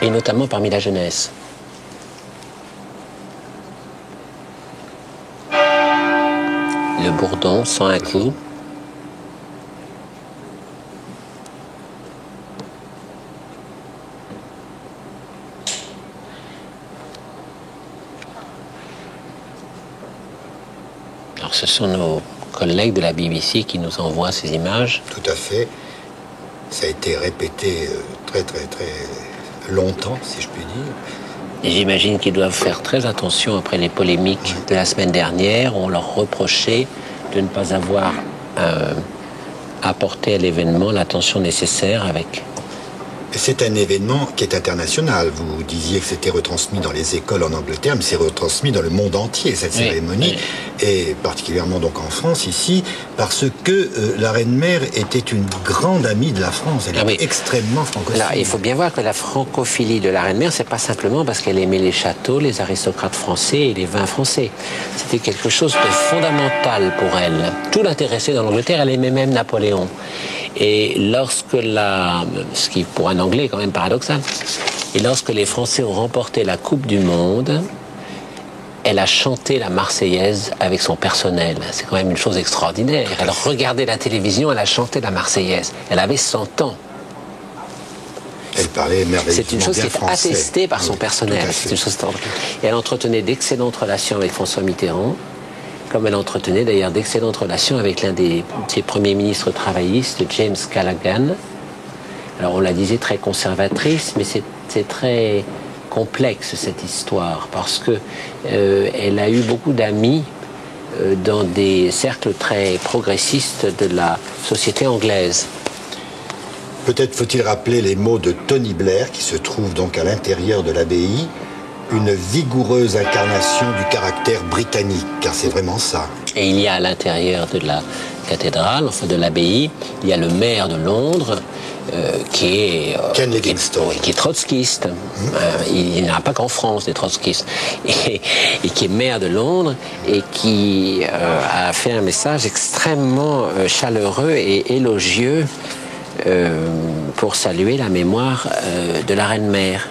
Et notamment parmi la jeunesse. Le bourdon sans un coup. Alors ce sont nos collègues de la BBC qui nous envoient ces images. Tout à fait. Ça a été répété très longtemps, si je puis dire. Et j'imagine qu'ils doivent faire très attention après les polémiques de la semaine dernière où on leur reprochait de ne pas avoir apporté à l'événement l'attention nécessaire avec... C'est un événement qui est international. Vous disiez que c'était retransmis dans les écoles en Angleterre, mais c'est retransmis dans le monde entier, cette cérémonie, et particulièrement donc en France, ici, parce que la reine-mère était une grande amie de la France. Elle était extrêmement francophile. Alors, il faut bien voir que la francophilie de la reine-mère, c'est pas simplement parce qu'elle aimait les châteaux, les aristocrates français et les vins français. C'était quelque chose de fondamental pour elle. Tout l'intéressait dans l'Angleterre, elle aimait même Napoléon. Et lorsque ce qui pour un Anglais est quand même paradoxal, et lorsque les Français ont remporté la Coupe du Monde, elle a chanté la Marseillaise avec son personnel. C'est quand même une chose extraordinaire. Elle regardait la télévision, elle a chanté la Marseillaise. Elle avait 100 ans. Elle parlait merveilleusement bien français. C'est une chose qui est attestée par son personnel. C'est une chose extraordinaire. Et elle entretenait d'excellentes relations avec François Mitterrand, comme elle entretenait d'ailleurs d'excellentes relations avec l'un de ses premiers ministres travaillistes, James Callaghan. Alors on la disait très conservatrice, mais c'est très complexe cette histoire, parce que elle a eu beaucoup d'amis dans des cercles très progressistes de la société anglaise. Peut-être faut-il rappeler les mots de Tony Blair, qui se trouve donc à l'intérieur de l'abbaye, une vigoureuse incarnation du caractère britannique, car c'est vraiment ça. Et il y a à l'intérieur de la cathédrale, enfin de l'abbaye, il y a le maire de Londres, qui est Ken Livingstone, qui est trotskiste. Il n'y en a pas qu'en France des trotskistes, et qui est maire de Londres et qui a fait un message extrêmement chaleureux et élogieux pour saluer la mémoire de la reine-mère.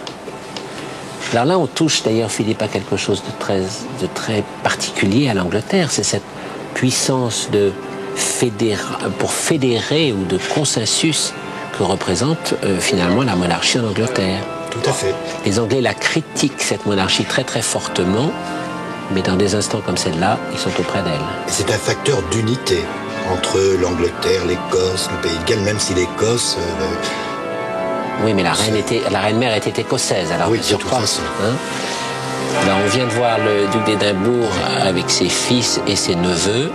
Alors là, on touche d'ailleurs, Philippe, à quelque chose de très particulier à l'Angleterre. C'est cette puissance pour fédérer ou de consensus que représente finalement la monarchie en Angleterre. Tout à fait. Les Anglais la critiquent, cette monarchie, très très fortement, mais dans des instants comme celle-là, ils sont auprès d'elle. Et c'est un facteur d'unité entre l'Angleterre, l'Écosse, le Pays de Galles, même si l'Écosse... oui, mais la reine-mère était écossaise, alors oui, sur de toute quoi, façon. Hein? Ben, on vient de voir le duc d'Édimbourg avec ses fils et ses neveux.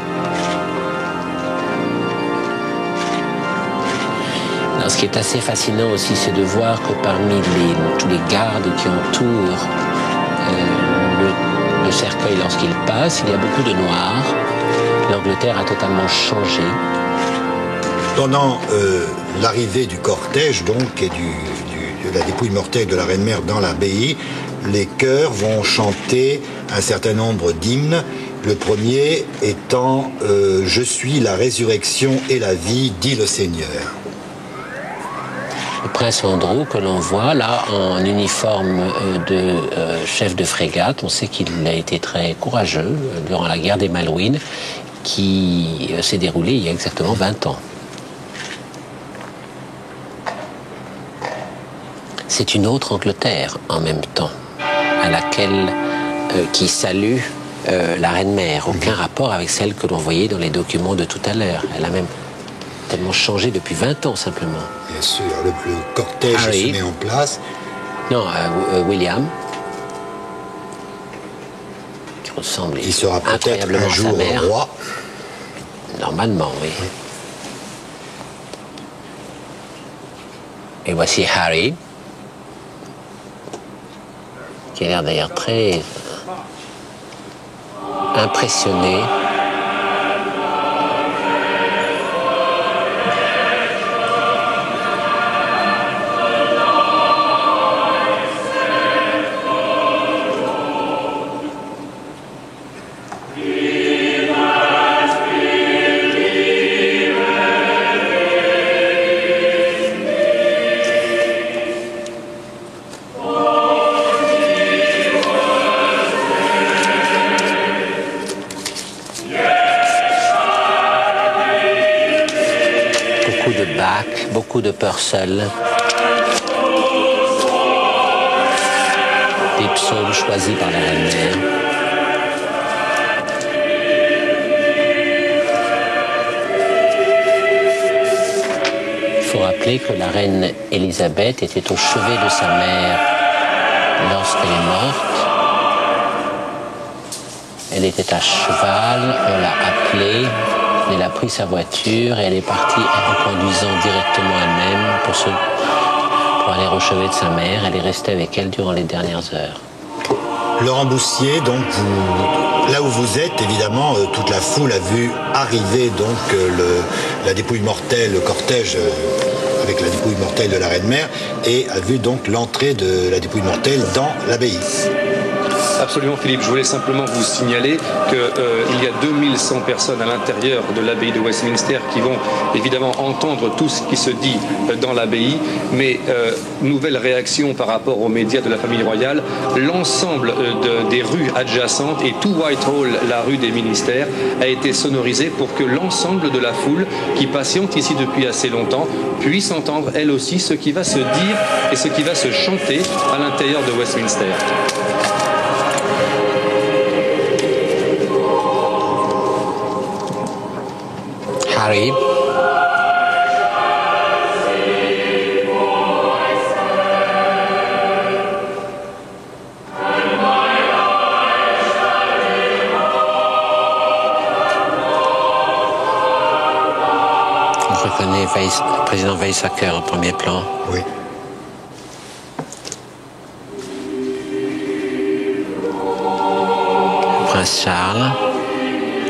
Alors, ce qui est assez fascinant aussi, c'est de voir que parmi tous les gardes qui entourent le cercueil lorsqu'il passe, il y a beaucoup de noirs. L'Angleterre a totalement changé. Pendant l'arrivée du cortège, donc, et de la dépouille mortelle de la reine-mère dans l'abbaye, les chœurs vont chanter un certain nombre d'hymnes. Le premier étant « Je suis la résurrection et la vie, dit le Seigneur ». Le prince Andrew, que l'on voit là en uniforme de chef de frégate, on sait qu'il a été très courageux durant la guerre des Malouines, qui s'est déroulée il y a exactement 20 ans. C'est une autre Angleterre en même temps, à laquelle qui salue la reine-mère. Aucun rapport avec celle que l'on voyait dans les documents de tout à l'heure. Elle a même tellement changé depuis 20 ans simplement. Bien sûr, le cortège se met en place. Non, William, qui ressemble il sera peut-être un jour à sa mère. Roi. Normalement, oui. Et voici Harry, qui a l'air d'ailleurs très impressionné. Beaucoup de Purcell, des psaumes choisis par la reine-mère. Il faut rappeler que la reine Élisabeth était au chevet de sa mère lorsqu'elle est morte. Elle était à cheval, on l'a appelée. Elle a pris sa voiture et elle est partie en conduisant directement elle-même pour aller au chevet de sa mère. Elle est restée avec elle durant les dernières heures. Laurent Boussier, donc là où vous êtes, évidemment, toute la foule a vu arriver donc la dépouille mortelle, le cortège avec la dépouille mortelle de la reine-mère, et a vu donc l'entrée de la dépouille mortelle dans l'abbaye. Absolument, Philippe. Je voulais simplement vous signaler qu'il y a 2100 personnes à l'intérieur de l'abbaye de Westminster qui vont évidemment entendre tout ce qui se dit dans l'abbaye. Mais nouvelle réaction par rapport aux médias de la famille royale, l'ensemble des rues adjacentes et tout Whitehall, la rue des ministères, a été sonorisé pour que l'ensemble de la foule qui patiente ici depuis assez longtemps puisse entendre elle aussi ce qui va se dire et ce qui va se chanter à l'intérieur de Westminster. Harry. On reconnaît le président Weizsäcker au premier plan. Oui. prince Charles,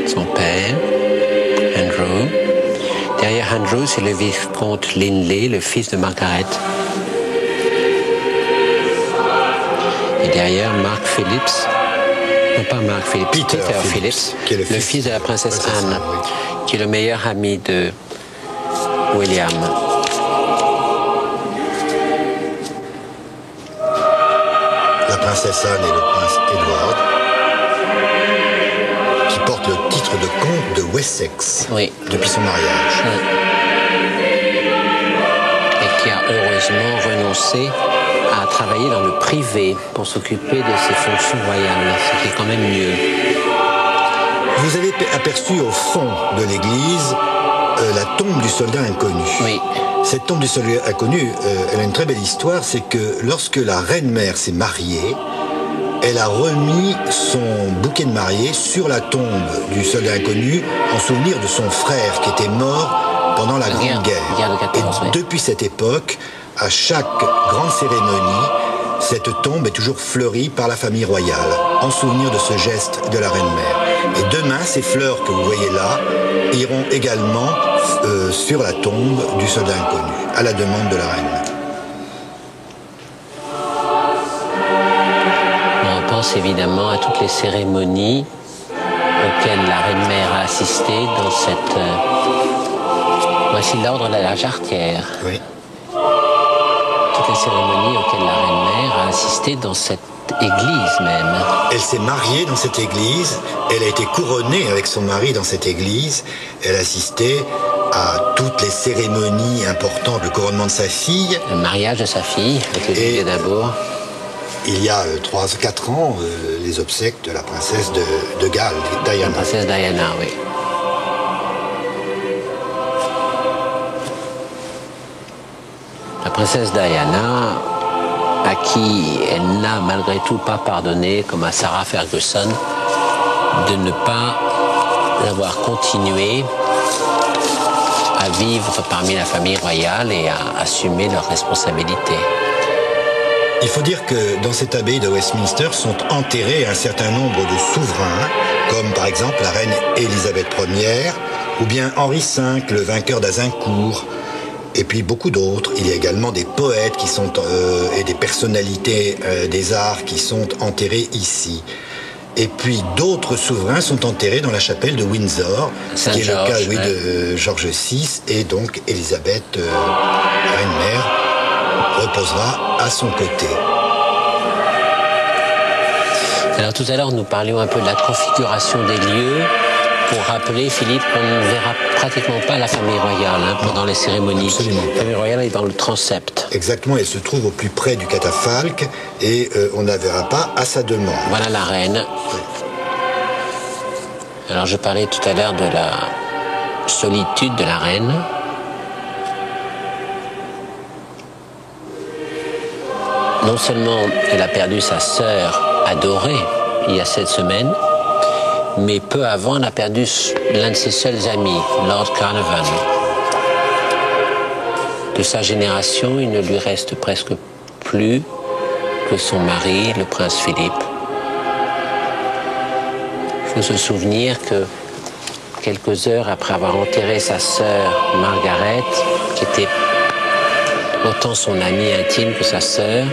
son père, Andrew. Derrière Andrew, c'est le vicomte Linley, le fils de Margaret. Et derrière, Mark Phillips, non pas Mark Phillips, Peter Phillips, qui est le fils de la princesse Anne, oui. qui est le meilleur ami de William. La princesse Anne et le prince Edward, qui porte le titre de comte de Wessex depuis son mariage. Et qui a heureusement renoncé à travailler dans le privé pour s'occuper de ses fonctions royales, ce qui est quand même mieux. Vous avez aperçu au fond de l'église la tombe du soldat inconnu. Oui. Cette tombe du soldat inconnu, elle a une très belle histoire, c'est que lorsque la reine-mère s'est mariée, elle a remis son bouquet de mariée sur la tombe du soldat inconnu en souvenir de son frère qui était mort pendant la Grande Guerre. De 14, et depuis cette époque, à chaque grande cérémonie, cette tombe est toujours fleurie par la famille royale, en souvenir de ce geste de la reine-mère. Et demain, ces fleurs que vous voyez là iront également sur la tombe du soldat inconnu, à la demande de la reine. On pense évidemment à toutes les cérémonies auxquelles la reine-mère a assisté dans cette... Voici l'ordre de la jarretière. Oui. Toutes les cérémonies auxquelles la reine-mère a assisté dans cette église même. Elle s'est mariée dans cette église, elle a été couronnée avec son mari dans cette église, elle assistait à toutes les cérémonies importantes, le couronnement de sa fille. Le mariage de sa fille, avec les Olivier d'abord. Il y a 3-4 ans, les obsèques de la princesse de Galles, Diana. La princesse Diana, oui. La princesse Diana, à qui elle n'a malgré tout pas pardonné, comme à Sarah Ferguson, de ne pas avoir continué à vivre parmi la famille royale et à assumer leurs responsabilités. Il faut dire que dans cette abbaye de Westminster sont enterrés un certain nombre de souverains, comme par exemple la reine Élisabeth Ier, ou bien Henri V, le vainqueur d'Azincourt, et puis beaucoup d'autres. Il y a également des poètes qui sont, et des personnalités des arts qui sont enterrés ici. Et puis d'autres souverains sont enterrés dans la chapelle de Windsor, qui est le cas de George VI, et donc Élisabeth, reine-mère, reposera à son côté. Alors tout à l'heure, nous parlions un peu de la configuration des lieux pour rappeler, Philippe, qu'on ne verra pratiquement pas la famille royale pendant les cérémonies. Absolument. La famille royale est dans le transept. Exactement, elle se trouve au plus près du catafalque et on ne la verra pas à sa demande. Voilà la reine. Alors je parlais tout à l'heure de la solitude de la reine. Non seulement elle a perdu sa sœur adorée il y a 7 semaines, mais peu avant elle a perdu l'un de ses seuls amis, Lord Carnarvon. De sa génération, il ne lui reste presque plus que son mari, le prince Philippe. Il faut se souvenir que quelques heures après avoir enterré sa sœur Margaret, qui était autant son amie intime que sa sœur,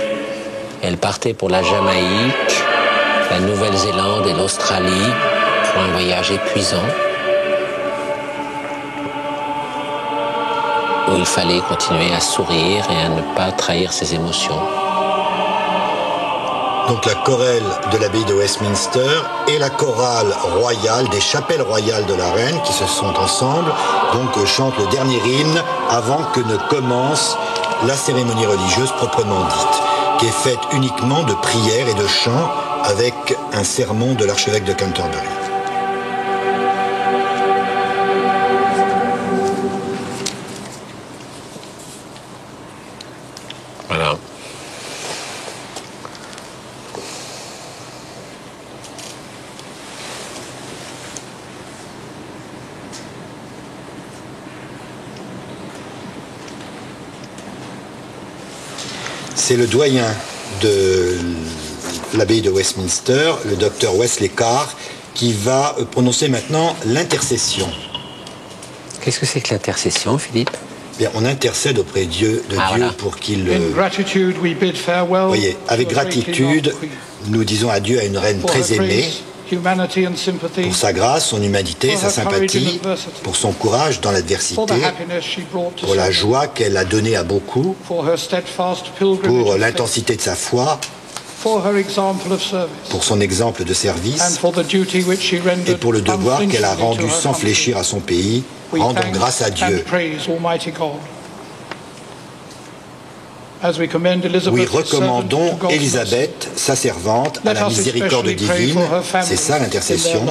elle partait pour la Jamaïque, la Nouvelle-Zélande et l'Australie pour un voyage épuisant où il fallait continuer à sourire et à ne pas trahir ses émotions. Donc la chorale de l'abbaye de Westminster et la chorale royale des chapelles royales de la reine qui se sont ensemble, donc chantent le dernier hymne avant que ne commence la cérémonie religieuse proprement dite, qui est faite uniquement de prières et de chants avec un sermon de l'archevêque de Canterbury. Voilà. C'est le doyen de l'abbaye de Westminster, le docteur Wesley Carr, qui va prononcer maintenant l'intercession. Qu'est-ce que c'est que l'intercession, Philippe? Bien, on intercède auprès de Dieu voilà. pour qu'il... voyez, avec gratitude, nous disons adieu à une reine très aimée, pour sa grâce, son humanité, sa sympathie, pour son courage dans l'adversité, pour la joie qu'elle a donnée à beaucoup, pour l'intensité de sa foi, pour son exemple de service et pour le devoir qu'elle a rendu sans fléchir à son pays, rendant grâce à Dieu. Oui, recommandons Élisabeth, sa servante, à la miséricorde divine. C'est ça l'intercession.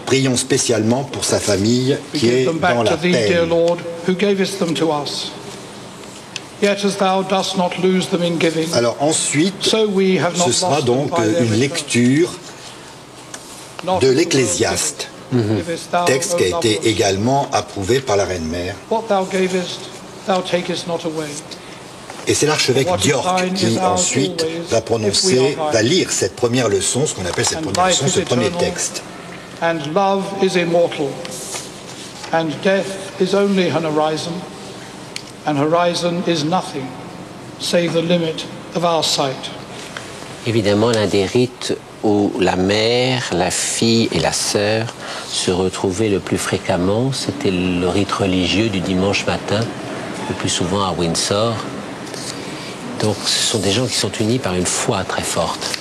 Prions spécialement pour sa famille qui est dans la peine. Alors ensuite, ce sera donc une lecture de l'Ecclésiaste, texte qui a été également approuvé par la Reine-Mère. Et c'est l'archevêque d'York qui ensuite va lire cette première leçon, ce qu'on appelle cette première leçon, ce premier texte. And love is immortal, and death is only an horizon, and horizon is nothing save the limit of our sight. Évidemment, l'un des rites où la mère, la fille et la sœur se retrouvaient le plus fréquemment, c'était le rite religieux du dimanche matin, le plus souvent à Windsor. Donc ce sont des gens qui sont unis par une foi très forte.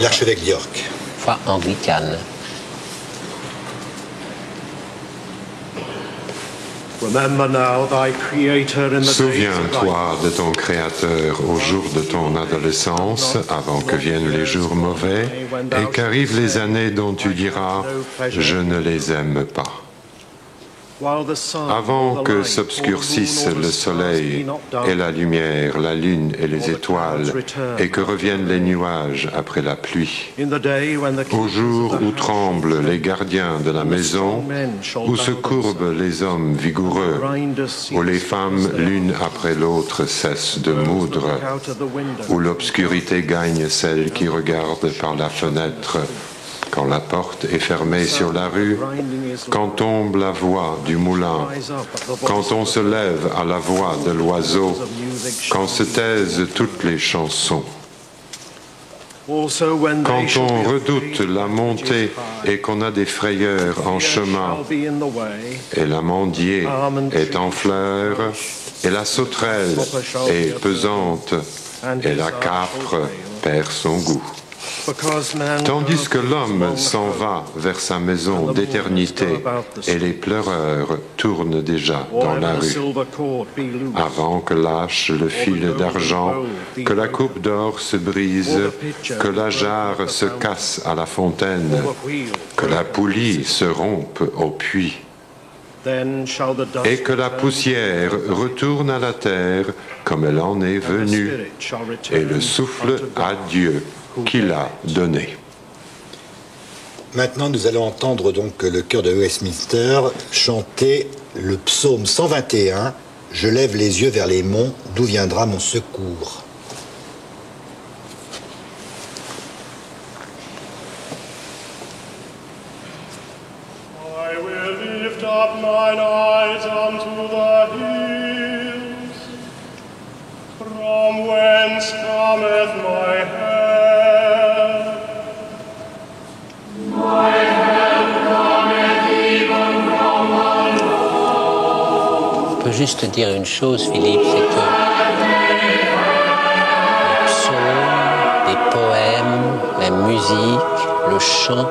L'archevêque d'York. Foi anglicane. Souviens-toi de ton Créateur au jour de ton adolescence, avant que viennent les jours mauvais, et qu'arrivent les années dont tu diras « Je ne les aime pas ». Avant que s'obscurcissent le soleil et la lumière, la lune et les étoiles, et que reviennent les nuages après la pluie, au jour où tremblent les gardiens de la maison, où se courbent les hommes vigoureux, où les femmes l'une après l'autre cessent de moudre, où l'obscurité gagne celle qui regarde par la fenêtre, quand la porte est fermée sur la rue, quand tombe la voix du moulin, quand on se lève à la voix de l'oiseau, quand se taisent toutes les chansons. Quand on redoute la montée et qu'on a des frayeurs en chemin, et l'amandier est en fleurs, et la sauterelle est pesante, et la capre perd son goût. Tandis que l'homme s'en va vers sa maison d'éternité et les pleureurs tournent déjà dans la rue, avant que lâche le fil d'argent, que la coupe d'or se brise, que la jarre se casse à la fontaine, que la poulie se rompe au puits, et que la poussière retourne à la terre comme elle en est venue, et le souffle à Dieu qui l'a donné. Maintenant, nous allons entendre donc le chœur de Westminster chanter le psaume 121, « Je lève les yeux vers les monts, d'où viendra mon secours ». I will lift up mine eyes unto the hills, from whence cometh my help. On peut juste dire une chose, Philippe, c'est que les psaumes, les poèmes, la musique, le chant,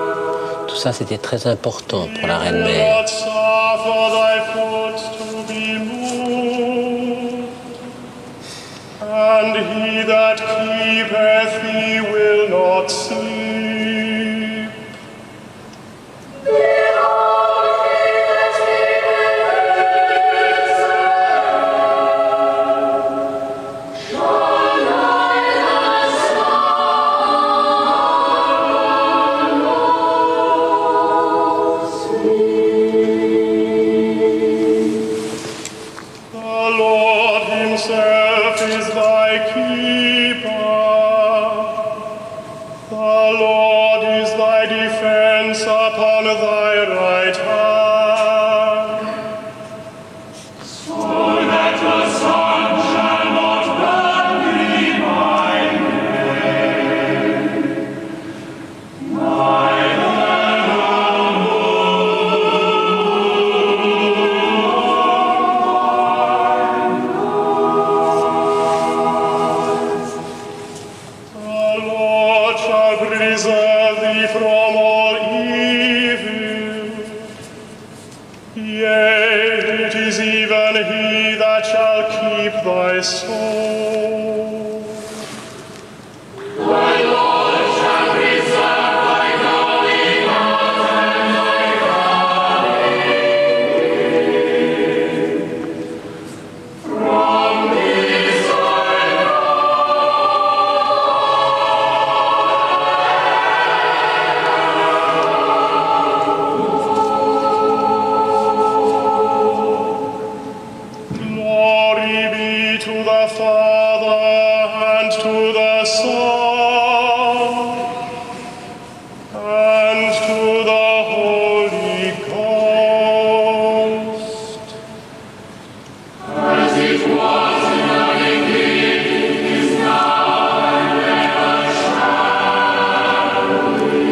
tout ça c'était très important pour la Reine-Mère. And he that keepeth thee will not sleep. Lord is thy defense upon thy right hand. So that the sun shall not burn thee by day, neither the Lord shall preserve thee from all evil. Yea, it is even he that shall keep thy soul. Thy Lord shall preserve thy going out and thy coming in. From this Glory be to the Father and to the Son and to the Holy Ghost. As it was in the beginning, is now, and ever shall be.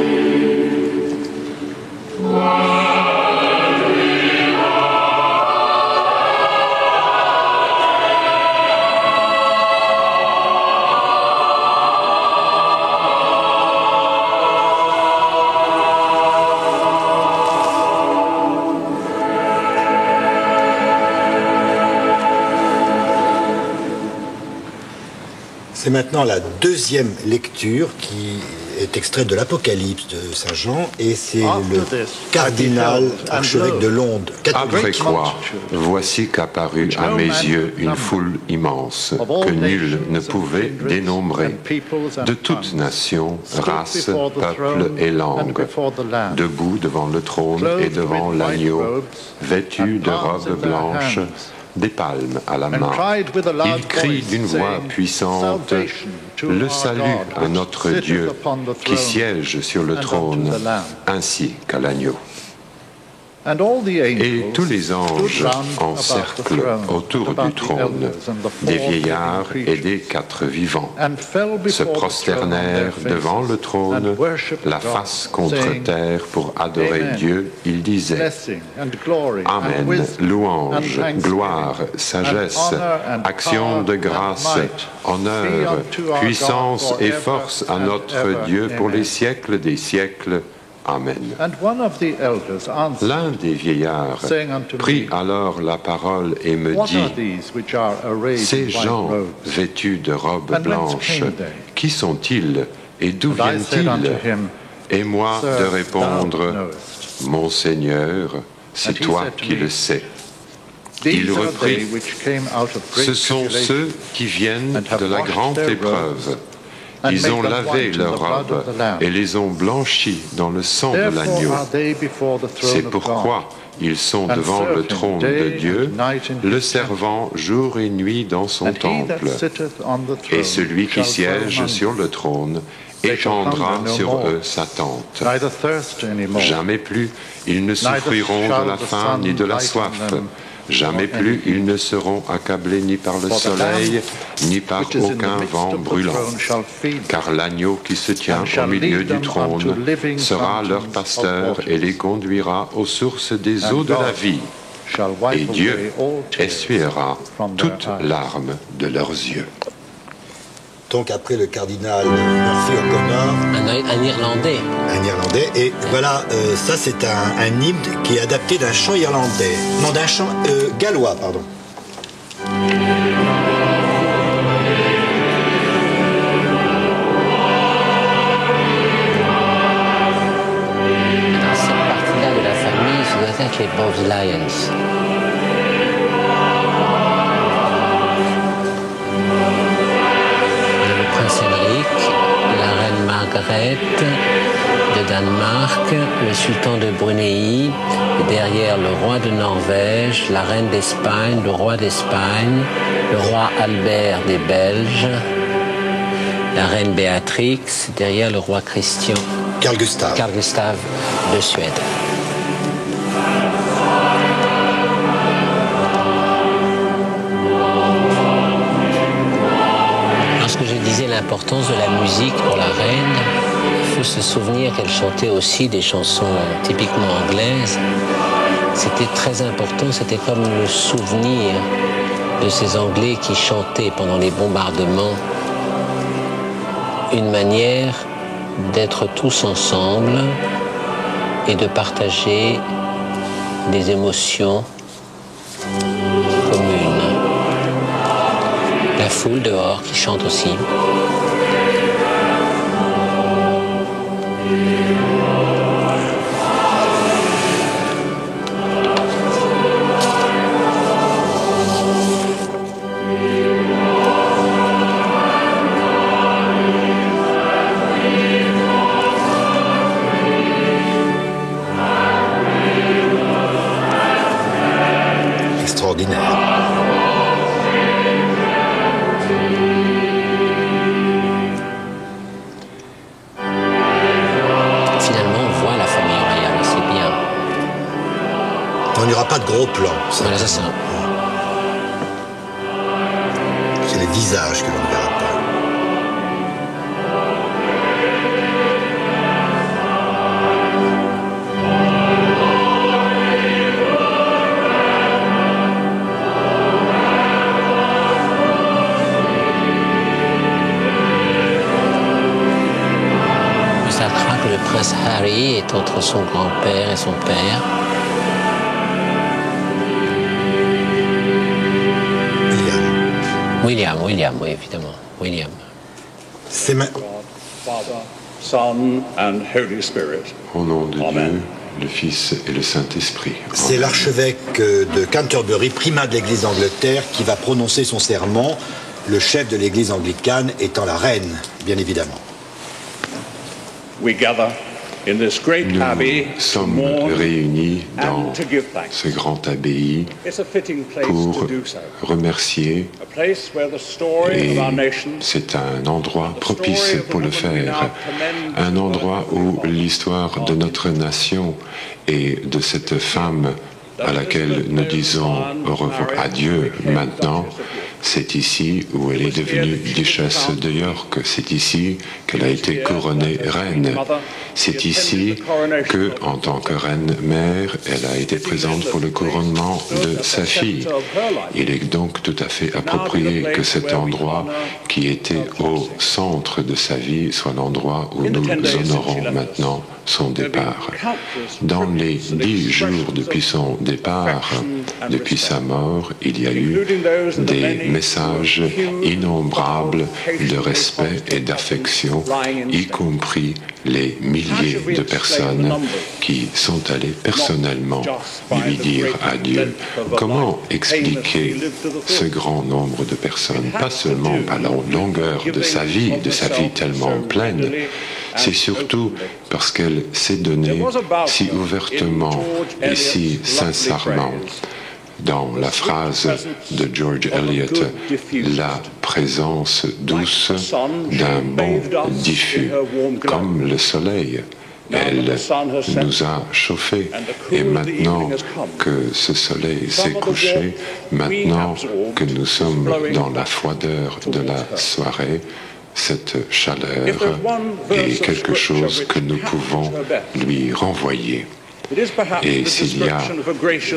C'est maintenant la deuxième lecture qui est extraite de l'Apocalypse de Saint Jean et c'est le cardinal archevêque de Londres Après catholique. quoi, voici qu'apparut à mes yeux une foule immense que nul ne pouvait dénombrer, de toutes nations, races, peuples et langues, debout devant le trône et devant l'agneau, vêtus de robes blanches, des palmes à la main. Ils crient d'une voix puissante, « Le salut à notre Dieu qui siège sur le trône, ainsi qu'à l'agneau. » Et tous les anges en cercle autour du trône, des vieillards et des quatre vivants, se prosternèrent devant le trône, la face contre terre pour adorer Dieu. Ils disaient « Amen, louange, gloire, sagesse, action de grâce, honneur, puissance et force à notre Dieu pour les siècles des siècles. Amen. » L'un des vieillards prit alors la parole et me dit, « Ces gens vêtus de robes blanches, qui sont-ils et d'où viennent-ils » Et moi de répondre, « Mon Seigneur, c'est toi qui le sais. » Il reprit, « Ce sont ceux qui viennent de la grande épreuve. Ils ont lavé leurs robes et les ont blanchis dans le sang de l'agneau. C'est pourquoi ils sont devant le trône de Dieu, le servant jour et nuit dans son temple. Et celui qui siège sur le trône étendra sur eux sa tente. Jamais plus ils ne souffriront de la faim ni de la soif. Jamais plus ils ne seront accablés ni par le soleil, ni par aucun vent brûlant. Car l'agneau qui se tient au milieu du trône sera leur pasteur et les conduira aux sources des eaux de la vie. Et Dieu essuiera toute larme de leurs yeux. Donc après le cardinal Murphy O'Connor, Un Irlandais. un Irlandais, et voilà, ça c'est un hymne qui est adapté d'un chant irlandais, non d'un chant gallois, pardon. Dans cette partie-là de la famille, ça doit être les Bowes-Lyons. Prince Henrik, la reine Margaret de Danemark, le sultan de Brunei, et derrière le roi de Norvège, la reine d'Espagne, le roi d'Espagne, le roi Albert des Belges, la reine Béatrix, derrière le roi Christian. Carl Gustaf. Carl Gustaf de Suède. Lorsque je disais l'importance de la musique pour la reine, il faut se souvenir qu'elle chantait aussi des chansons typiquement anglaises. C'était très important, c'était comme le souvenir de ces Anglais qui chantaient pendant les bombardements. Une manière d'être tous ensemble et de partager des émotions communes. La foule dehors qui chante aussi. Il n'y aura pas de gros plans. Voilà, c'est ça. C'est les visages que l'on ne verra pas. Le satrape, le prince Harry, est entre son grand-père et son père. William, oui, évidemment. William. C'est Son and Holy Spirit. Au nom de Amen. Dieu, le Fils et le Saint-Esprit. C'est l'archevêque de Canterbury, primat de l'Église d'Angleterre, qui va prononcer son sermon, le chef de l'Église anglicane étant la reine, bien évidemment. We gather in this great abbey Nous to sommes mourn réunis dans and to give thanks. ce grand abbaye It's a fitting place pour to do so. remercier, A place where the story et of our nation, c'est un endroit propice pour le faire, un endroit où l'histoire de notre nation et de cette femme à laquelle nous disons au revoir, adieu maintenant, c'est ici où elle est devenue duchesse de York, c'est ici qu'elle a été couronnée reine, c'est ici que, en tant que reine-mère, elle a été présente pour le couronnement de sa fille. Il est donc tout à fait approprié que cet endroit qui était au centre de sa vie soit l'endroit où nous honorons maintenant son départ. Dans les 10 jours depuis son départ, depuis sa mort, il y a eu des messages innombrables de respect et d'affection, y compris les milliers de personnes qui sont allées personnellement lui dire adieu. Comment expliquer ce grand nombre de personnes? Pas seulement par la longueur de sa vie tellement pleine, c'est surtout parce qu'elle s'est donnée si ouvertement et si sincèrement. Dans la phrase de George Eliot, la présence douce d'un bon diffus, comme le soleil. Elle nous a chauffés et maintenant que ce soleil s'est couché, maintenant que nous sommes dans la froideur de la soirée, cette chaleur est quelque chose que nous pouvons lui renvoyer. Et s'il y a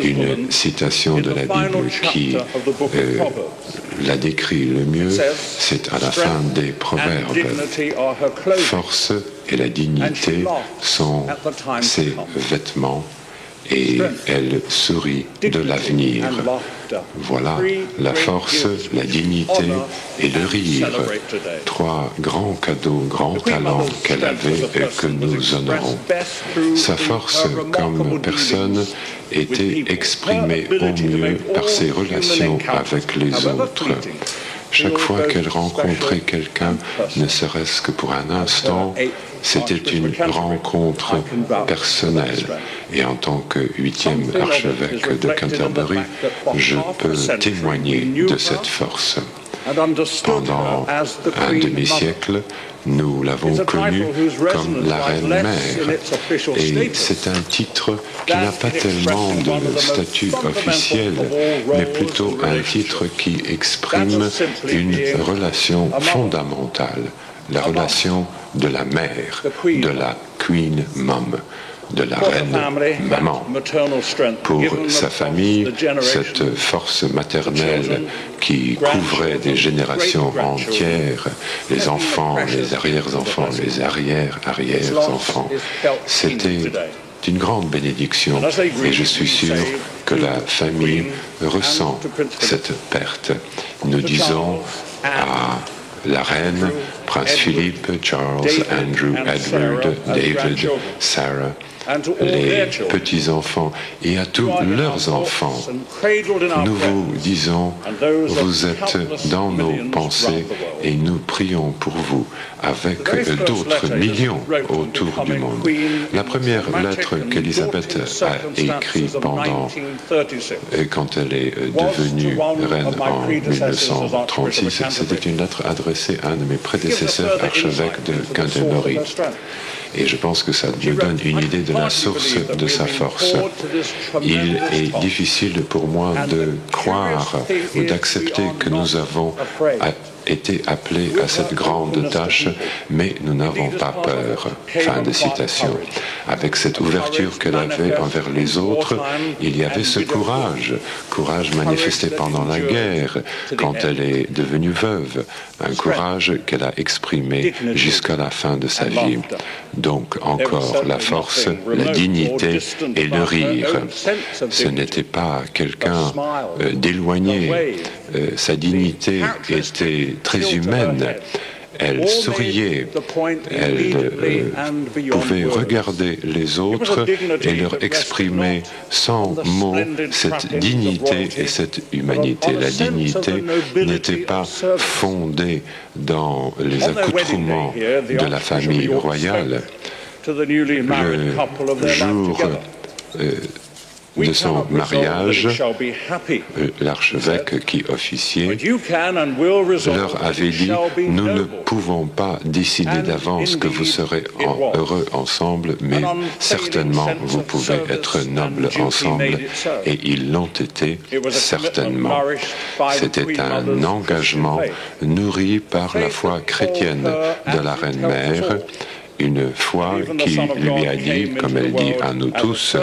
une citation de la Bible qui la décrit le mieux, c'est à la fin des Proverbes. Force et la dignité sont ses vêtements et elle sourit de l'avenir. Voilà la force, la dignité et le rire. 3 grands cadeaux, grands talents qu'elle avait et que nous honorons. Sa force comme personne était exprimée au mieux par ses relations avec les autres. Chaque fois qu'elle rencontrait quelqu'un, ne serait-ce que pour un instant, c'était une rencontre personnelle. Et en tant que 8e archevêque de Canterbury, je peux témoigner de cette force. Pendant un demi-siècle, nous l'avons connue comme la reine-mère. Et c'est un titre qui n'a pas tellement de statut officiel, mais plutôt un titre qui exprime une relation fondamentale, la relation de la mère, de la Queen Mum, de la reine maman. Pour sa famille, cette force maternelle qui couvrait des générations entières, les enfants, les arrière-enfants, les arrière-arrière-enfants, c'était une grande bénédiction et je suis sûr que la famille ressent cette perte. Nous disons à la reine, Prince Philippe, Charles, Andrew, Edward, David, Sarah, les petits-enfants et à tous leurs enfants, nous vous disons, vous êtes dans nos pensées et nous prions pour vous avec d'autres millions autour du monde. La première lettre qu'Élisabeth a écrite quand elle est devenue reine en 1936, c'était une lettre adressée à un de mes prédécesseurs, archevêque de Canterbury. Et je pense que ça nous donne une idée de la source de sa force. Il est difficile pour moi de croire ou d'accepter que nous avons été appelés à cette grande tâche, mais nous n'avons pas peur. Fin de citation. Avec cette ouverture qu'elle avait envers les autres, il y avait ce courage manifesté pendant la guerre, quand elle est devenue veuve, un courage qu'elle a exprimé jusqu'à la fin de sa vie. Donc encore la force, la dignité et le rire. Ce n'était pas quelqu'un d'éloigné. Sa dignité était très humaine. Elle souriait, elle pouvait regarder les autres et leur exprimer sans mots cette dignité et cette humanité. La dignité n'était pas fondée dans les accoutrements de la famille royale. Le jour de son mariage, l'archevêque qui officiait leur avait dit « Nous ne pouvons pas décider d'avance que vous serez heureux ensemble, mais certainement vous pouvez être nobles ensemble. » Et ils l'ont été, certainement. C'était un engagement nourri par la foi chrétienne de la Reine-Mère, une foi qui lui a dit, comme elle dit à nous tous,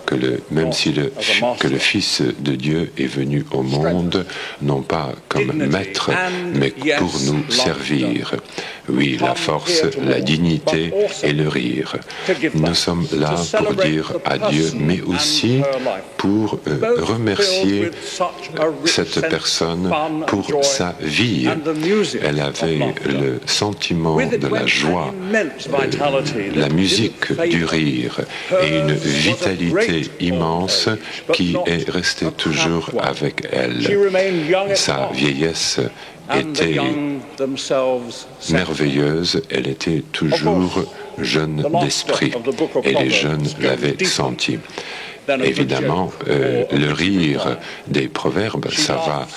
que même si que le Fils de Dieu est venu au monde, non pas comme maître, mais pour nous servir. Oui, la force, la dignité et le rire. Nous sommes là pour dire adieu, mais aussi pour remercier cette personne pour sa vie. Elle avait le sentiment de la joie, la musique du rire et une vitalité immense qui est restée toujours avec elle. Sa vieillesse était merveilleuse, elle était toujours jeune d'esprit et les jeunes l'avaient senti. Évidemment, le rire des proverbes, ça va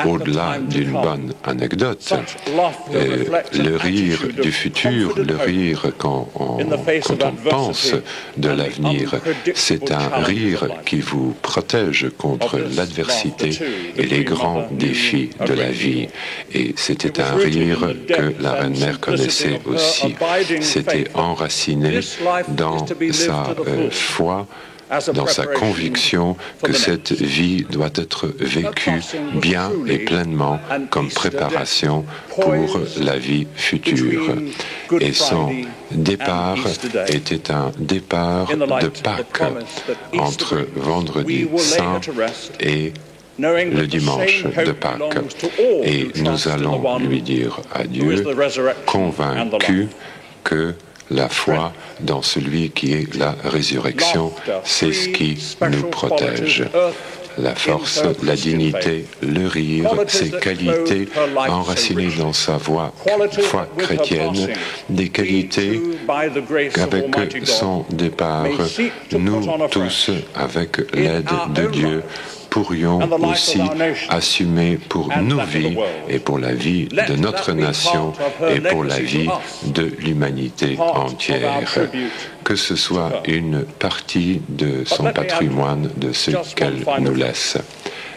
au-delà d'une bonne anecdote. Le rire du futur, le rire quand on pense de l'avenir, c'est un rire qui vous protège contre l'adversité et les grands défis de la vie. Et c'était un rire que la Reine-Mère connaissait aussi. C'était enraciné dans sa foi, dans sa conviction que cette vie doit être vécue bien et pleinement comme préparation pour la vie future. Et son départ était un départ de Pâques, entre Vendredi Saint et le dimanche de Pâques. Et nous allons lui dire adieu, convaincus que la foi dans celui qui est la résurrection, c'est ce qui nous protège. La force, la dignité, le rire, ses qualités enracinées dans sa foi chrétienne, des qualités qu'avec son départ, nous tous, avec l'aide de Dieu, pourrions aussi assumer pour nos vies et pour la vie de notre nation et pour la vie de l'humanité entière. Que ce soit une partie de son patrimoine, de ce qu'elle nous laisse.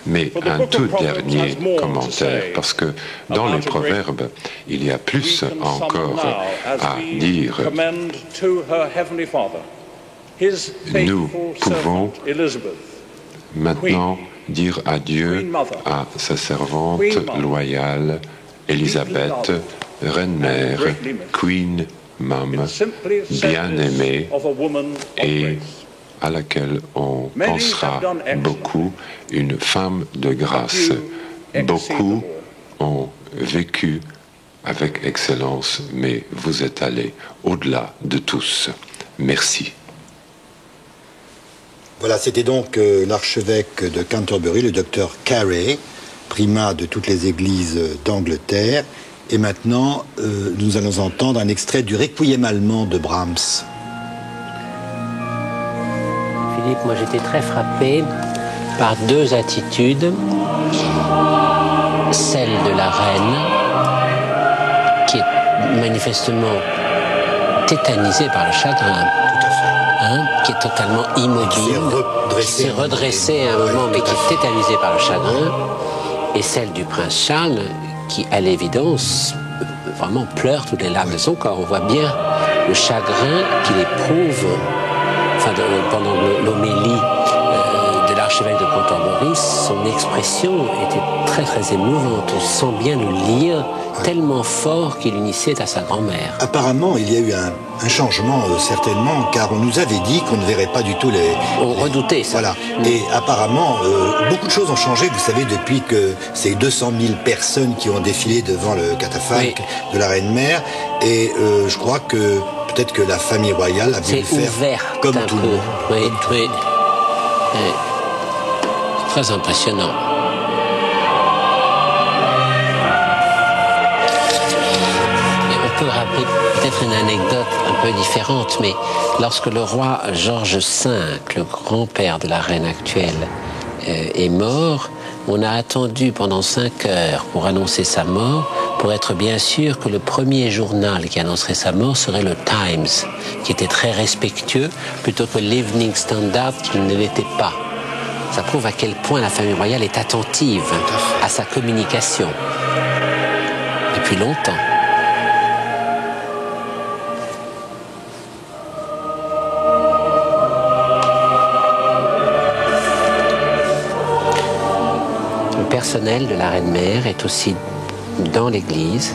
Mais un tout dernier commentaire, parce que dans les proverbes, il y a plus encore à dire. Nous pouvons maintenant dire adieu à sa servante loyale, Élisabeth, reine-mère, Queen Mum, bien-aimée, et à laquelle on pensera beaucoup, une femme de grâce. Beaucoup ont vécu avec excellence, mais vous êtes allés au-delà de tous. Merci. Voilà, c'était donc l'archevêque de Canterbury, le docteur Carey, primat de toutes les églises d'Angleterre. Et maintenant, nous allons entendre un extrait du Requiem allemand de Brahms. Philippe, moi j'étais très frappé par deux attitudes. Celle de la reine, qui est manifestement tétanisée par le chagrin. Tout à fait. Qui est totalement immobile, qui s'est redressée à un moment, mais qui est tétanisée par le chagrin. Et celle du prince Charles, qui, à l'évidence, vraiment pleure toutes les larmes de son corps. On voit bien le chagrin qu'il éprouve pendant l'homélie de l'archevêque de Canterbury. Son expression était très très émouvante. On sent bien le lien tellement fort qu'il unissait à sa grand-mère. Apparemment, il y a eu un changement, certainement, car on nous avait dit qu'on ne verrait pas du tout On redoutait ça. Voilà. Et apparemment, beaucoup de choses ont changé, vous savez, depuis que ces 200 000 personnes qui ont défilé devant le catafalque de la reine-mère. Et je crois que peut-être que la famille royale a voulu faire comme tout le monde. Oui. Très impressionnant. On peut rappeler peut-être une anecdote un peu différente, mais lorsque le roi George V, le grand-père de la reine actuelle, est mort, on a attendu pendant 5 heures pour annoncer sa mort, pour être bien sûr que le premier journal qui annoncerait sa mort serait le Times, qui était très respectueux, plutôt que l'Evening Standard qui ne l'était pas. Ça prouve à quel point la famille royale est attentive à sa communication depuis longtemps. Le personnel de la reine-mère est aussi dans l'église.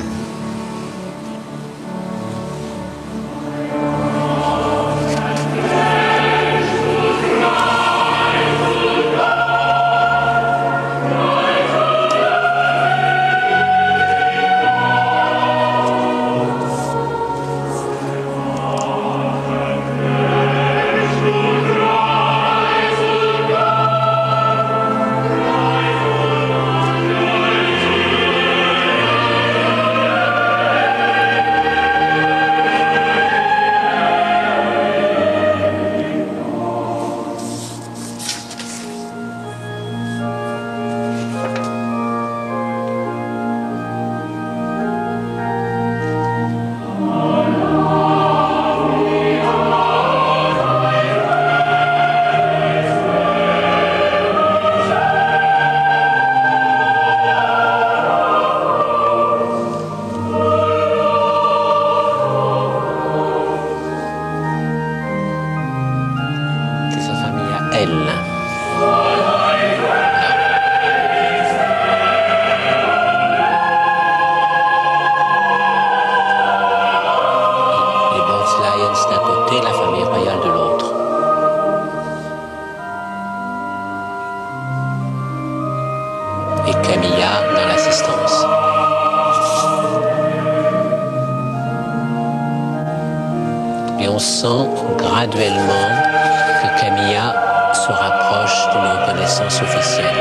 Et on sent graduellement que Camilla se rapproche d'une reconnaissance officielle.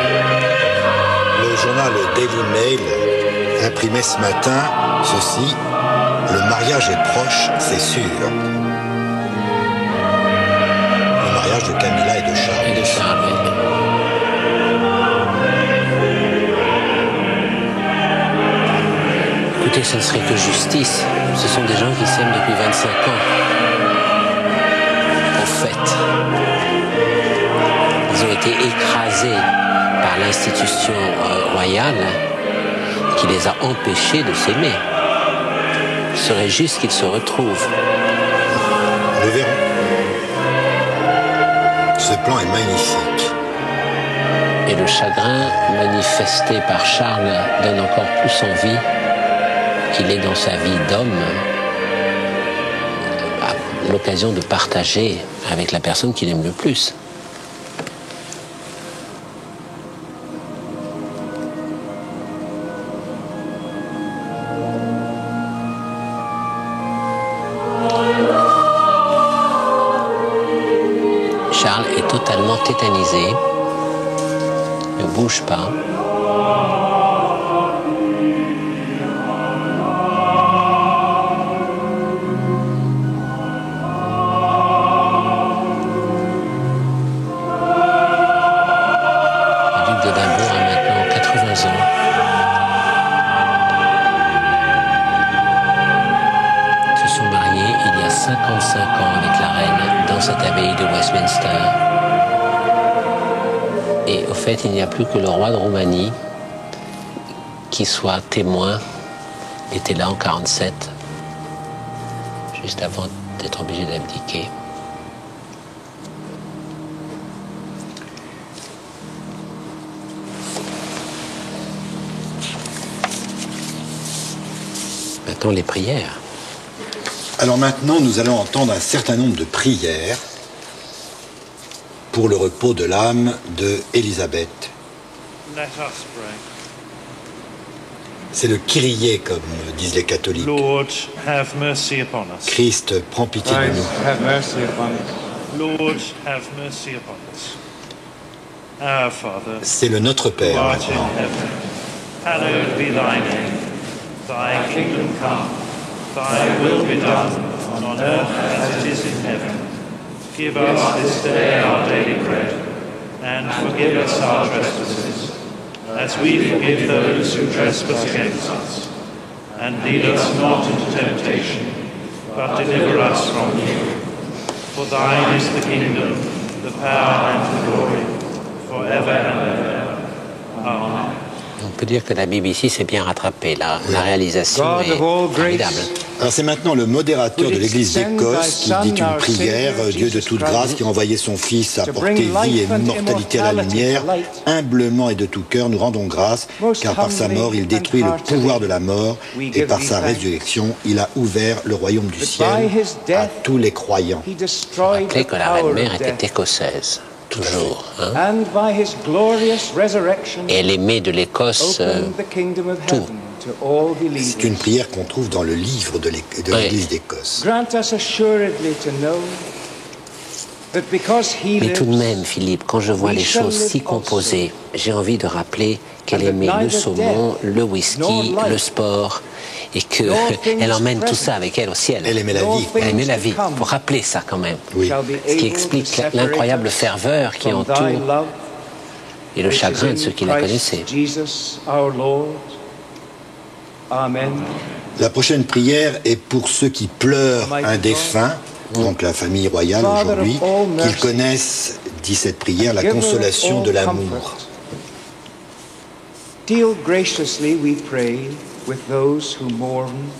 Le journal Daily Mail imprimait ce matin ceci: le mariage est proche, c'est sûr. Le mariage de Camilla et de Charles. Écoutez, ce ne serait que justice. Ce sont des gens qui s'aiment depuis 25 ans. Au fait, ils ont été écrasés par l'institution royale qui les a empêchés de s'aimer. Il serait juste qu'ils se retrouvent. Nous verrons. Ce plan est magnifique. Et le chagrin manifesté par Charles donne encore plus envie qu'il ait dans sa vie d'homme l'occasion de partager avec la personne qu'il aime le plus. Charles est totalement tétanisé, ne bouge pas. Le duc d'Édimbourg a maintenant 80 ans. Ils se sont mariés il y a 55 ans avec la reine dans cette abbaye de Westminster. Et au fait, il n'y a plus que le roi de Roumanie qui soit témoin. Il était là en 47, juste avant d'être obligé d'abdiquer. Maintenant, les prières. Alors maintenant, nous allons entendre un certain nombre de prières pour le repos de l'âme de Élisabeth. Let us pray. C'est le Kyrie, comme disent les catholiques. Lord, have mercy upon us. Christ, prends pitié de nous. Have mercy upon us. Lord, have mercy upon us. Our Father, C'est le Notre who Père art in maintenant. heaven, hallowed be thy name. Thy kingdom come, thy will be done, on earth as it is in heaven. Give us this day our daily bread, and forgive us our trespasses, as we forgive those who trespass against us. And lead us not into temptation, but deliver us from evil. For thine is the kingdom, the power and the glory, forever and ever. Amen. On peut dire que la BBC s'est bien rattrapée. La réalisation est formidable. Alors c'est maintenant le modérateur de l'Église d'Écosse qui dit une prière, Dieu de toute grâce, qui a envoyé son Fils apporter vie et immortalité à la lumière. Humblement et de tout cœur, nous rendons grâce, car par sa mort, il détruit le pouvoir de la mort, et par sa résurrection, il a ouvert le royaume du ciel à tous les croyants. Rappelez que la reine-mère était écossaise, toujours. Hein? Et elle aimait de l'Écosse tout. C'est une prière qu'on trouve dans le livre de l'Église d'Écosse. Mais tout de même, Philippe, quand je vois les choses si composées, j'ai envie de rappeler qu'elle aimait le saumon, le whisky, le sport, et qu'elle emmène tout ça avec elle au ciel. Elle aimait la vie. Elle aimait la vie. Il faut rappeler ça quand même. Oui. Ce qui explique l'incroyable ferveur qui entoure et le chagrin de ceux qui la connaissaient. Amen. La prochaine prière est pour ceux qui pleurent un défunt, donc la famille royale aujourd'hui, qu'ils connaissent, dit cette prière, la consolation de l'amour. Deal graciously, we pray, with those who mourn,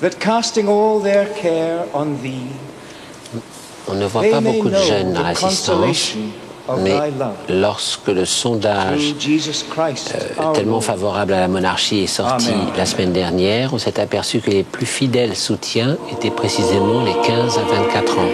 that casting all their care on thee, On ne voit pas beaucoup de jeunes dans l'assistance, mais lorsque le sondage tellement favorable à la monarchie est sorti la semaine dernière, on s'est aperçu que les plus fidèles soutiens étaient précisément les 15 à 24 ans.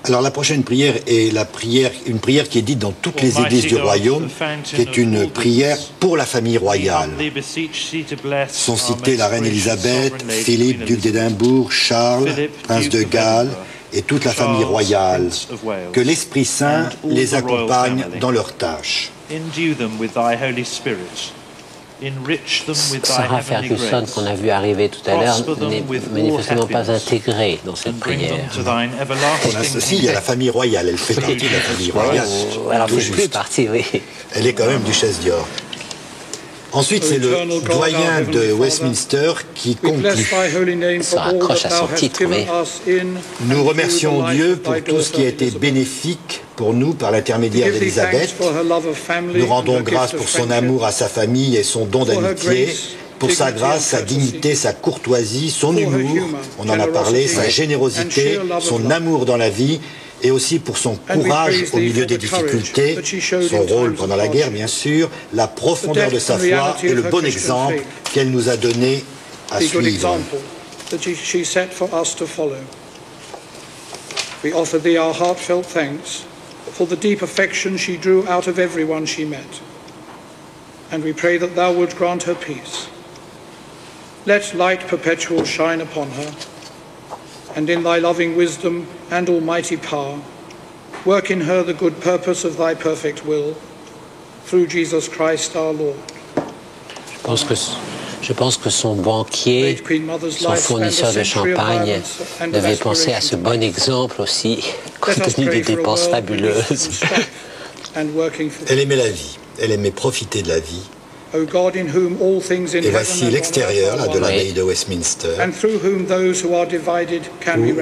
Alors la prochaine prière est une prière qui est dite dans toutes les églises du royaume, qui est une prière pour la famille royale. Sont cités la reine Élisabeth, Philippe, duc d'Édimbourg, Charles, prince de Galles, et toute la famille royale. Que l'Esprit Saint les accompagne dans leurs tâches. Sarah Ferguson, qu'on a vu arriver tout à l'heure, n'est manifestement pas intégrée dans cette prière. On associe à la famille royale, elle fait partie de la famille royale. Alors, elle fait plus partie, oui. Elle est quand même duchesse d'York. Ensuite, c'est le doyen de Westminster qui conclut. Se raccroche à son titre, oui. Nous remercions Dieu pour tout ce qui a été bénéfique pour nous par l'intermédiaire d'Élisabeth. Nous rendons grâce pour son amour à sa famille et son don d'amitié, pour sa grâce, sa dignité, sa courtoisie, son humour, on en a parlé, sa générosité, son amour dans la vie, et aussi pour son courage au milieu des difficultés, son rôle pendant la guerre bien sûr, la profondeur de sa foi et le bon exemple qu'elle nous a donné à suivre. We offer thee our heartfelt thanks for the deep affection she drew out of everyone she met, and we pray that thou wouldst grant her peace. Let light perpetual shine upon her, and in thy loving wisdom and almighty power, work in her the good purpose of thy perfect will, through Jesus Christ our Lord. Je pense que son banquier, son fournisseur de champagne, devait penser à ce bon exemple aussi, compte tenu des dépenses fabuleuses. Elle aimait la vie, elle aimait profiter de la vie. Et voici l'extérieur de l'abbaye de Westminster. Vous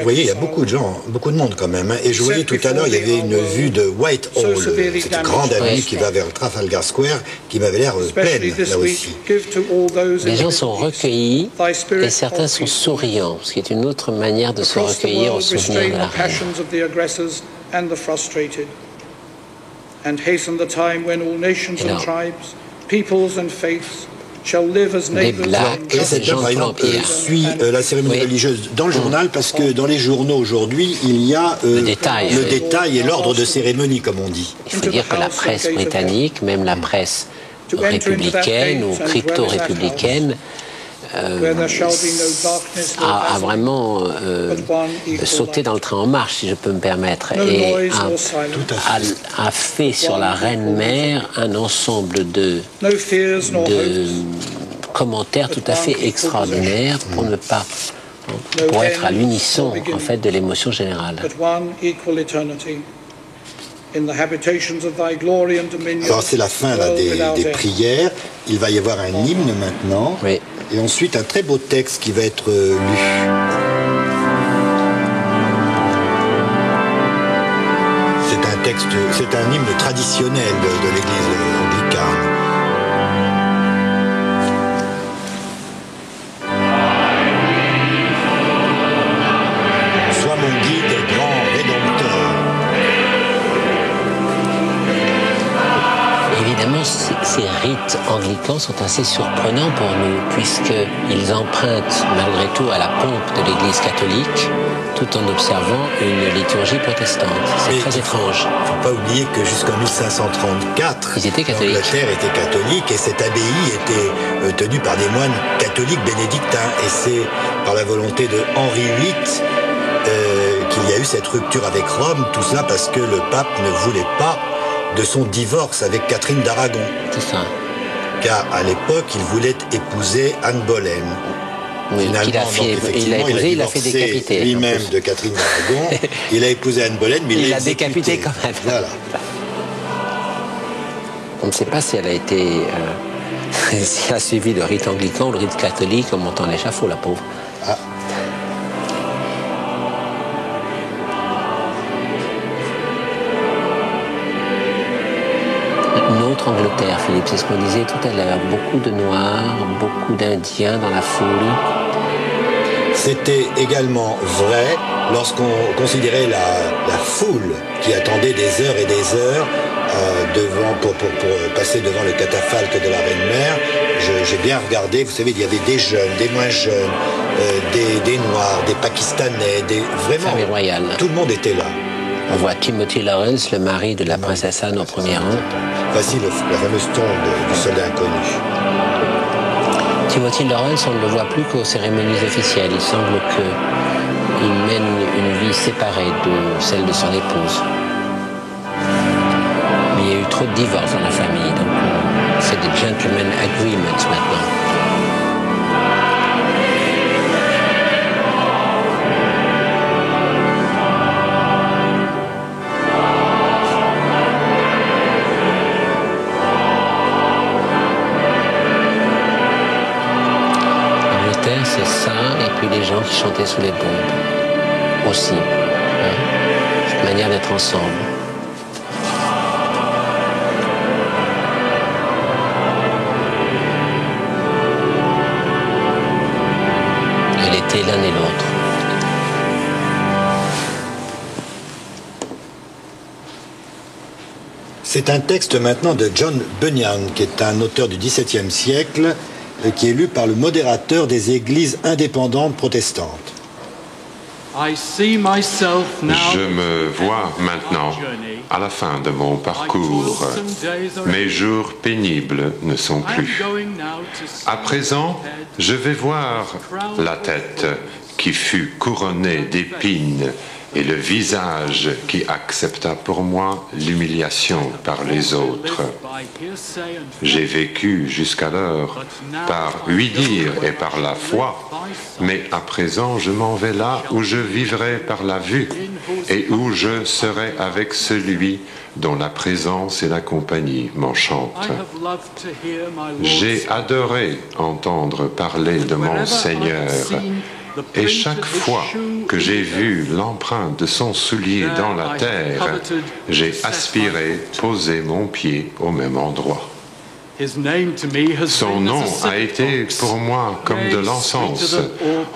voyez, il y a beaucoup de gens, beaucoup de monde quand même. Hein. Et je voyais tout à l'heure, il y avait une vue de Whitehall, cette grande avenue qui va vers Trafalgar Square, qui m'avait l'air pleine, là aussi. Les gens sont recueillis et certains sont souriants, ce qui est une autre manière de se recueillir au souvenir de la reine. Des Blacks, et cette dame, par exemple, suit la cérémonie religieuse dans le journal parce que dans les journaux aujourd'hui, il y a le détail et l'ordre de cérémonie, comme on dit. Il faut dire que la presse britannique, même la presse républicaine ou crypto-républicaine, a vraiment sauté dans le train en marche, si je peux me permettre, et a fait sur la reine-mère un ensemble de commentaires tout à fait extraordinaires pour être à l'unisson en fait de l'émotion générale. Alors c'est la fin là, des prières. Il va y avoir un hymne maintenant. Oui. Et ensuite un très beau texte qui va être lu. C'est un hymne traditionnel de l'Église anglicane. Sois mon guide, grand rédempteur. Évidemment, ces rites anglicans sont assez surprenants pour nous, puisqu'ils empruntent malgré tout à la pompe de l'Église catholique, tout en observant une liturgie protestante. C'est très étrange. Il ne faut pas oublier que jusqu'en 1534, l'Angleterre était catholique et cette abbaye était tenue par des moines catholiques bénédictins. Et c'est par la volonté de Henri VIII qu'il y a eu cette rupture avec Rome, tout cela parce que le pape ne voulait pas de son divorce avec Catherine d'Aragon. C'est ça. Car à l'époque, il voulait épouser Anne Boleyn. Oui, il a fait décapiter. Lui-même de Catherine d'Aragon. Il a épousé Anne Boleyn, mais il l'a décapité quand même. Voilà. On ne sait pas si elle a été... si elle a suivi le rite anglican ou le rite catholique en montant l'échafaud, la pauvre. Ah. Notre Angleterre, Philippe, c'est ce qu'on disait tout à l'heure. Beaucoup de Noirs, beaucoup d'Indiens dans la foule. C'était également vrai lorsqu'on considérait la foule qui attendait des heures et des heures pour passer devant le catafalque de la Reine-Mère. J'ai bien regardé, vous savez, il y avait des jeunes, des moins jeunes, des Noirs, des Pakistanais, vraiment, famille royale. Tout le monde était là. On voit Timothy Lawrence, le mari de la princesse Anne au premier rang. Voici la fameuse tombe du soldat inconnu. Timothy Lawrence, on ne le voit plus qu'aux cérémonies officielles. Il semble qu'il mène une vie séparée de celle de son épouse. Mais il y a eu trop de divorces dans la famille, donc c'est des gentlemen agreements maintenant. C'est ça, et puis les gens qui chantaient sous les bombes aussi. Hein? Cette manière d'être ensemble. Il était l'un et l'autre. C'est un texte maintenant de John Bunyan, qui est un auteur du XVIIe siècle, qui est lu par le modérateur des églises indépendantes protestantes. Je me vois maintenant, à la fin de mon parcours. Mes jours pénibles ne sont plus. À présent, je vais voir la tête qui fut couronnée d'épines et le visage qui accepta pour moi l'humiliation par les autres. J'ai vécu jusqu'alors par ouï-dire et par la foi, mais à présent je m'en vais là où je vivrai par la vue et où je serai avec celui dont la présence et la compagnie m'enchantent. J'ai adoré entendre parler de mon Seigneur, et chaque fois que j'ai vu l'empreinte de son soulier dans la terre, j'ai aspiré poser mon pied au même endroit. Son nom a été pour moi comme de l'encens.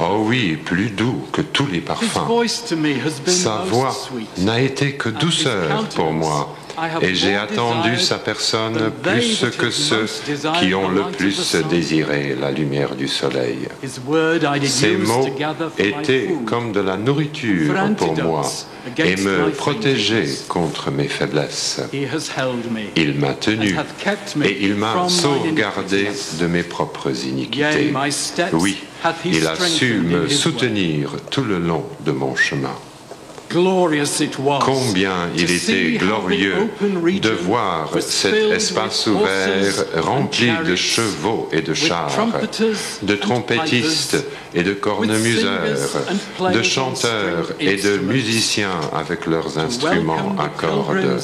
Oh oui, plus doux que tous les parfums. Sa voix n'a été que douceur pour moi. Et j'ai attendu sa personne plus que ceux qui ont le plus désiré la lumière du soleil. Ses mots étaient comme de la nourriture pour moi et me protégeaient contre mes faiblesses. Il m'a tenu et il m'a sauvegardé de mes propres iniquités. Oui, il a su me soutenir tout le long de mon chemin. Combien il était glorieux de voir cet espace ouvert rempli de chevaux et de chars, de trompettistes et de cornemuseurs, de chanteurs et de musiciens avec leurs instruments à cordes.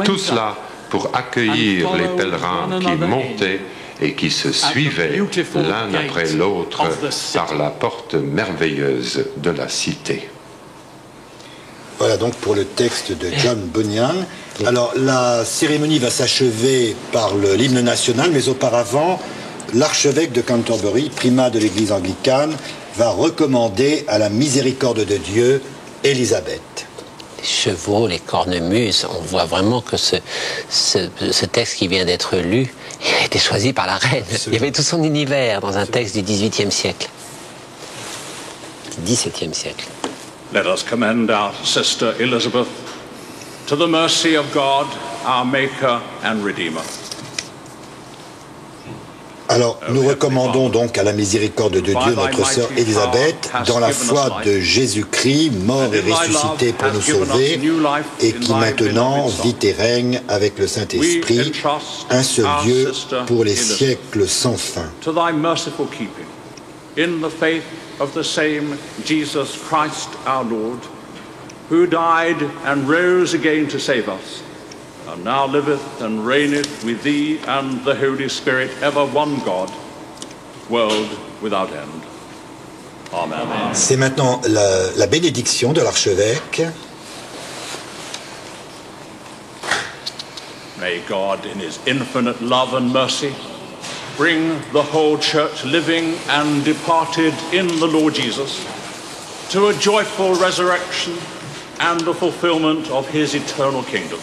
Tout cela pour accueillir les pèlerins qui montaient et qui se suivaient l'un après l'autre par la porte merveilleuse de la cité. Voilà donc pour le texte de John Bunyan. Alors la cérémonie va s'achever par l'hymne national, mais auparavant, l'archevêque de Canterbury, primat de l'église anglicane, va recommander à la miséricorde de Dieu Élisabeth. Les chevaux, les cornemuses, on voit vraiment que ce texte qui vient d'être lu a été choisi par la reine. Il y avait tout son univers dans un texte du XVIIIe siècle. XVIIe siècle. Let us commend our sister Elizabeth to the mercy of God, our Maker and Redeemer. Alors, nous recommandons donc à la miséricorde de Dieu notre sœur Élisabeth, dans la foi de Jésus-Christ, mort et ressuscité pour nous sauver, et qui maintenant vit et règne avec le Saint-Esprit, un seul Dieu pour les siècles sans fin. To thy merciful keeping, in the faith of the same Jesus Christ our Lord, who died and rose again to save us, and now liveth and reigneth with thee and the Holy Spirit, ever one God, world without end. Amen. C'est maintenant la bénédiction de l'archevêque. May God, in his infinite love and mercy, bring the whole church, living and departed in the Lord Jesus, to a joyful resurrection and the fulfillment of his eternal kingdom.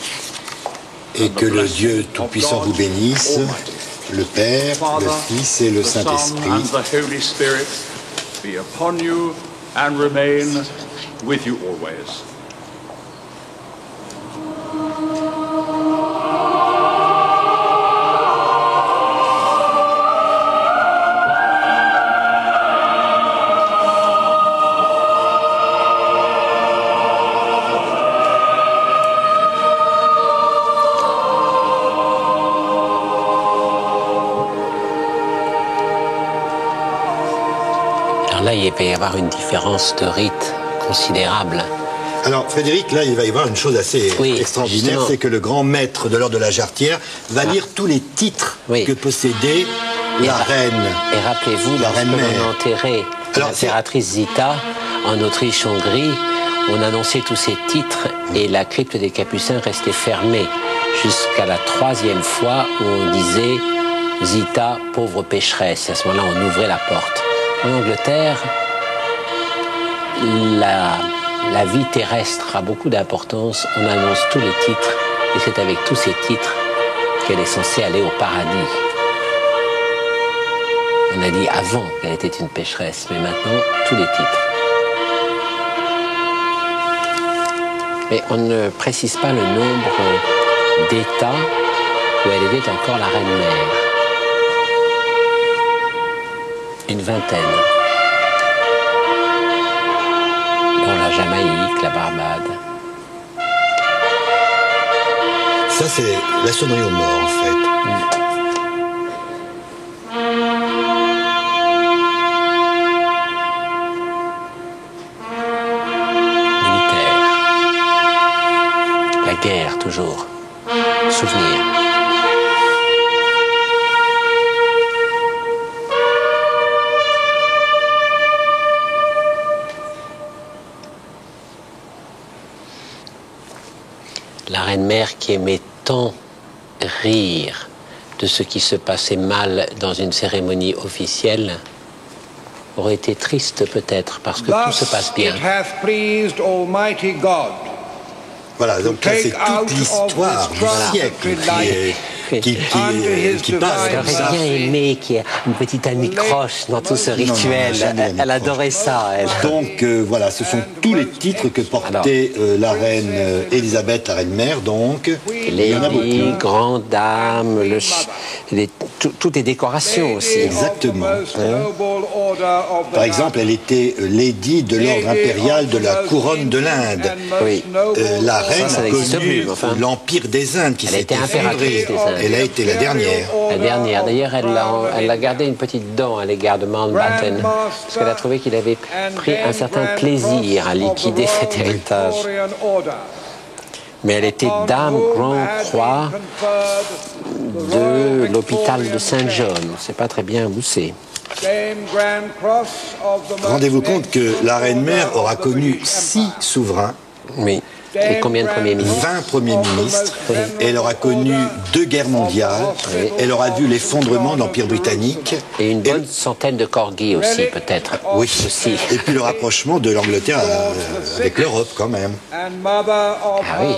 Et que le Dieu Tout-Puissant vous bénisse, le Père, le Fils et le Saint-Esprit. And the Holy Spirit be upon you and remain with you always. là, il va y avoir une différence de rite considérable. Alors, Frédéric, là, il va y avoir une chose assez extraordinaire, c'est que le grand maître de l'ordre de la Jarretière va lire tous les titres que possédait la reine. Et rappelez-vous, la reine mère. On a enterré l'impératrice Zita en Autriche-Hongrie, on annonçait tous ces titres et la crypte des Capucins restait fermée jusqu'à la 3e fois où on disait Zita, pauvre pécheresse. Et à ce moment-là, on ouvrait la porte. En Angleterre, la vie terrestre a beaucoup d'importance. On annonce tous les titres et c'est avec tous ces titres qu'elle est censée aller au paradis. On a dit avant qu'elle était une pécheresse, mais maintenant, tous les titres. Mais on ne précise pas le nombre d'États où elle était encore la reine-mère. Une vingtaine. Dont la Jamaïque, la Barbade. Ça, c'est la sonnerie aux morts, en fait. Guerre, toujours. Souvenir. La reine-mère qui aimait tant rire de ce qui se passait mal dans une cérémonie officielle aurait été triste peut-être parce que tout se passe bien. Voilà, donc là, c'est toute l'histoire du siècle qui passe comme ça. J'aurais bien aimé qu'il y ait une petite anicroche dans tout ce rituel. Elle adorait ça, elle. Donc, voilà, ce sont tous les titres que portait la reine Élisabeth, la reine-mère, donc. Lady, grande dame, toutes les décorations aussi. Exactement. Par exemple, elle était lady de l'ordre impérial de la couronne de l'Inde. Oui. La reine a connu l'Empire des Indes qui s'est effondré. Elle a été la dernière. La dernière. D'ailleurs, elle a gardé une petite dent à l'égard de Mountbatten, parce qu'elle a trouvé qu'il avait pris un certain plaisir à liquider cet héritage. Mais elle était dame Grande Croix de l'hôpital de Saint-John. On ne sait pas très bien où c'est. Rendez-vous compte que la reine-mère aura connu 6 souverains. Oui. Et combien de premiers ministres? 20 premiers ministres. Elle aura connu 2 guerres mondiales. Elle aura vu l'effondrement de l'Empire britannique. Et une bonne centaine de corgis aussi, peut-être. Oui, aussi. Et puis le rapprochement de l'Angleterre avec l'Europe, quand même. Ah oui.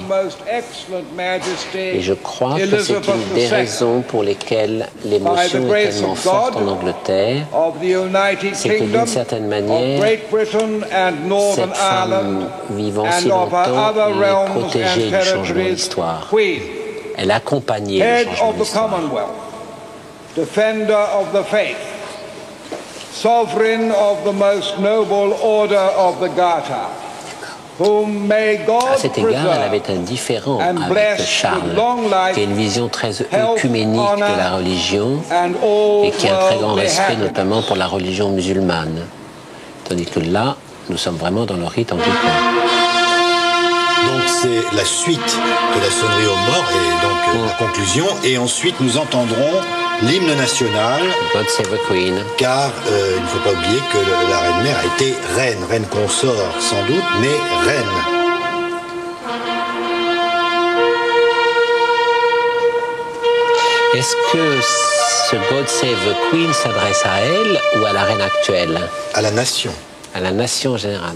Et je crois que c'est une des raisons pour lesquelles l'émotion est tellement forte en Angleterre. C'est que d'une certaine manière, cette femme vivant si longtemps est protégée du changement d'histoire. Elle accompagnait le changement d'histoire. Defender of the faith, sovereign of the most noble order of the Garter, whom may God à cet égard, elle avait un différend avec Charles, qui a une vision très œcuménique de la religion et qui a un très grand respect notamment pour la religion musulmane. Tandis que là, nous sommes vraiment dans le rite anglican. Donc c'est la suite de la sonnerie aux morts et donc la conclusion. Et ensuite nous entendrons l'hymne national. God Save the Queen. Car il ne faut pas oublier que la reine-mère a été reine consort sans doute, mais reine. Est-ce que ce God Save the Queen s'adresse à elle ou à la reine actuelle? À la nation. À la nation en général.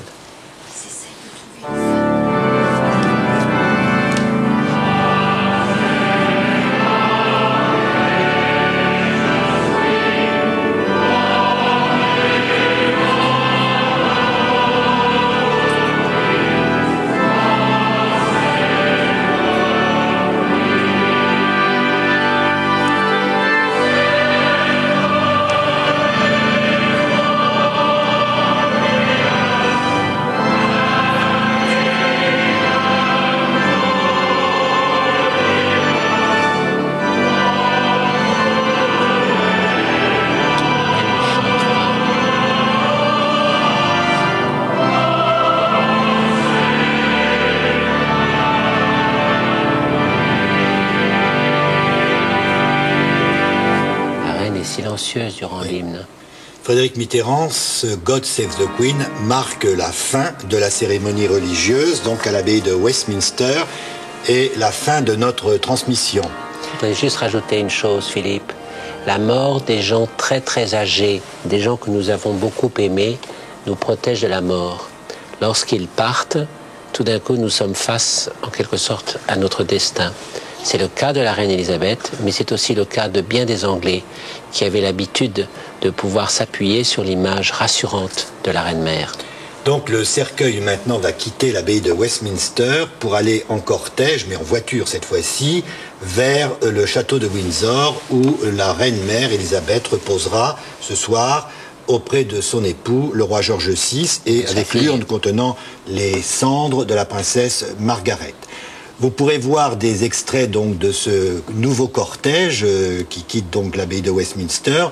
silencieuse durant l'hymne. Frédéric Mitterrand, ce God Save the Queen marque la fin de la cérémonie religieuse, donc à l'abbaye de Westminster, et la fin de notre transmission. Je voudrais juste rajouter une chose, Philippe. La mort des gens très très âgés, des gens que nous avons beaucoup aimés, nous protège de la mort. Lorsqu'ils partent, tout d'un coup, nous sommes face, en quelque sorte, à notre destin. C'est le cas de la reine Elisabeth, mais c'est aussi le cas de bien des Anglais qui avaient l'habitude de pouvoir s'appuyer sur l'image rassurante de la reine-mère. Donc le cercueil maintenant va quitter l'abbaye de Westminster pour aller en cortège, mais en voiture cette fois-ci, vers le château de Windsor où la reine-mère Elisabeth reposera ce soir auprès de son époux, le roi George VI, et avec l'urne contenant les cendres de la princesse Margaret. Vous pourrez voir des extraits donc de ce nouveau cortège qui quitte donc l'abbaye de Westminster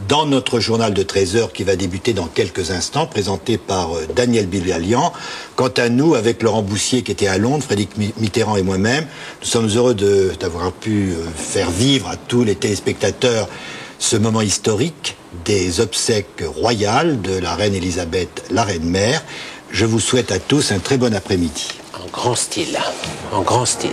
dans notre journal de 13h qui va débuter dans quelques instants, présenté par Daniel Bilalian. Quant à nous, avec Laurent Boussier qui était à Londres, Frédéric Mitterrand et moi-même, nous sommes heureux d'avoir pu faire vivre à tous les téléspectateurs ce moment historique des obsèques royales de la reine Elisabeth, la reine-mère. Je vous souhaite à tous un très bon après-midi. En grand style, en grand style.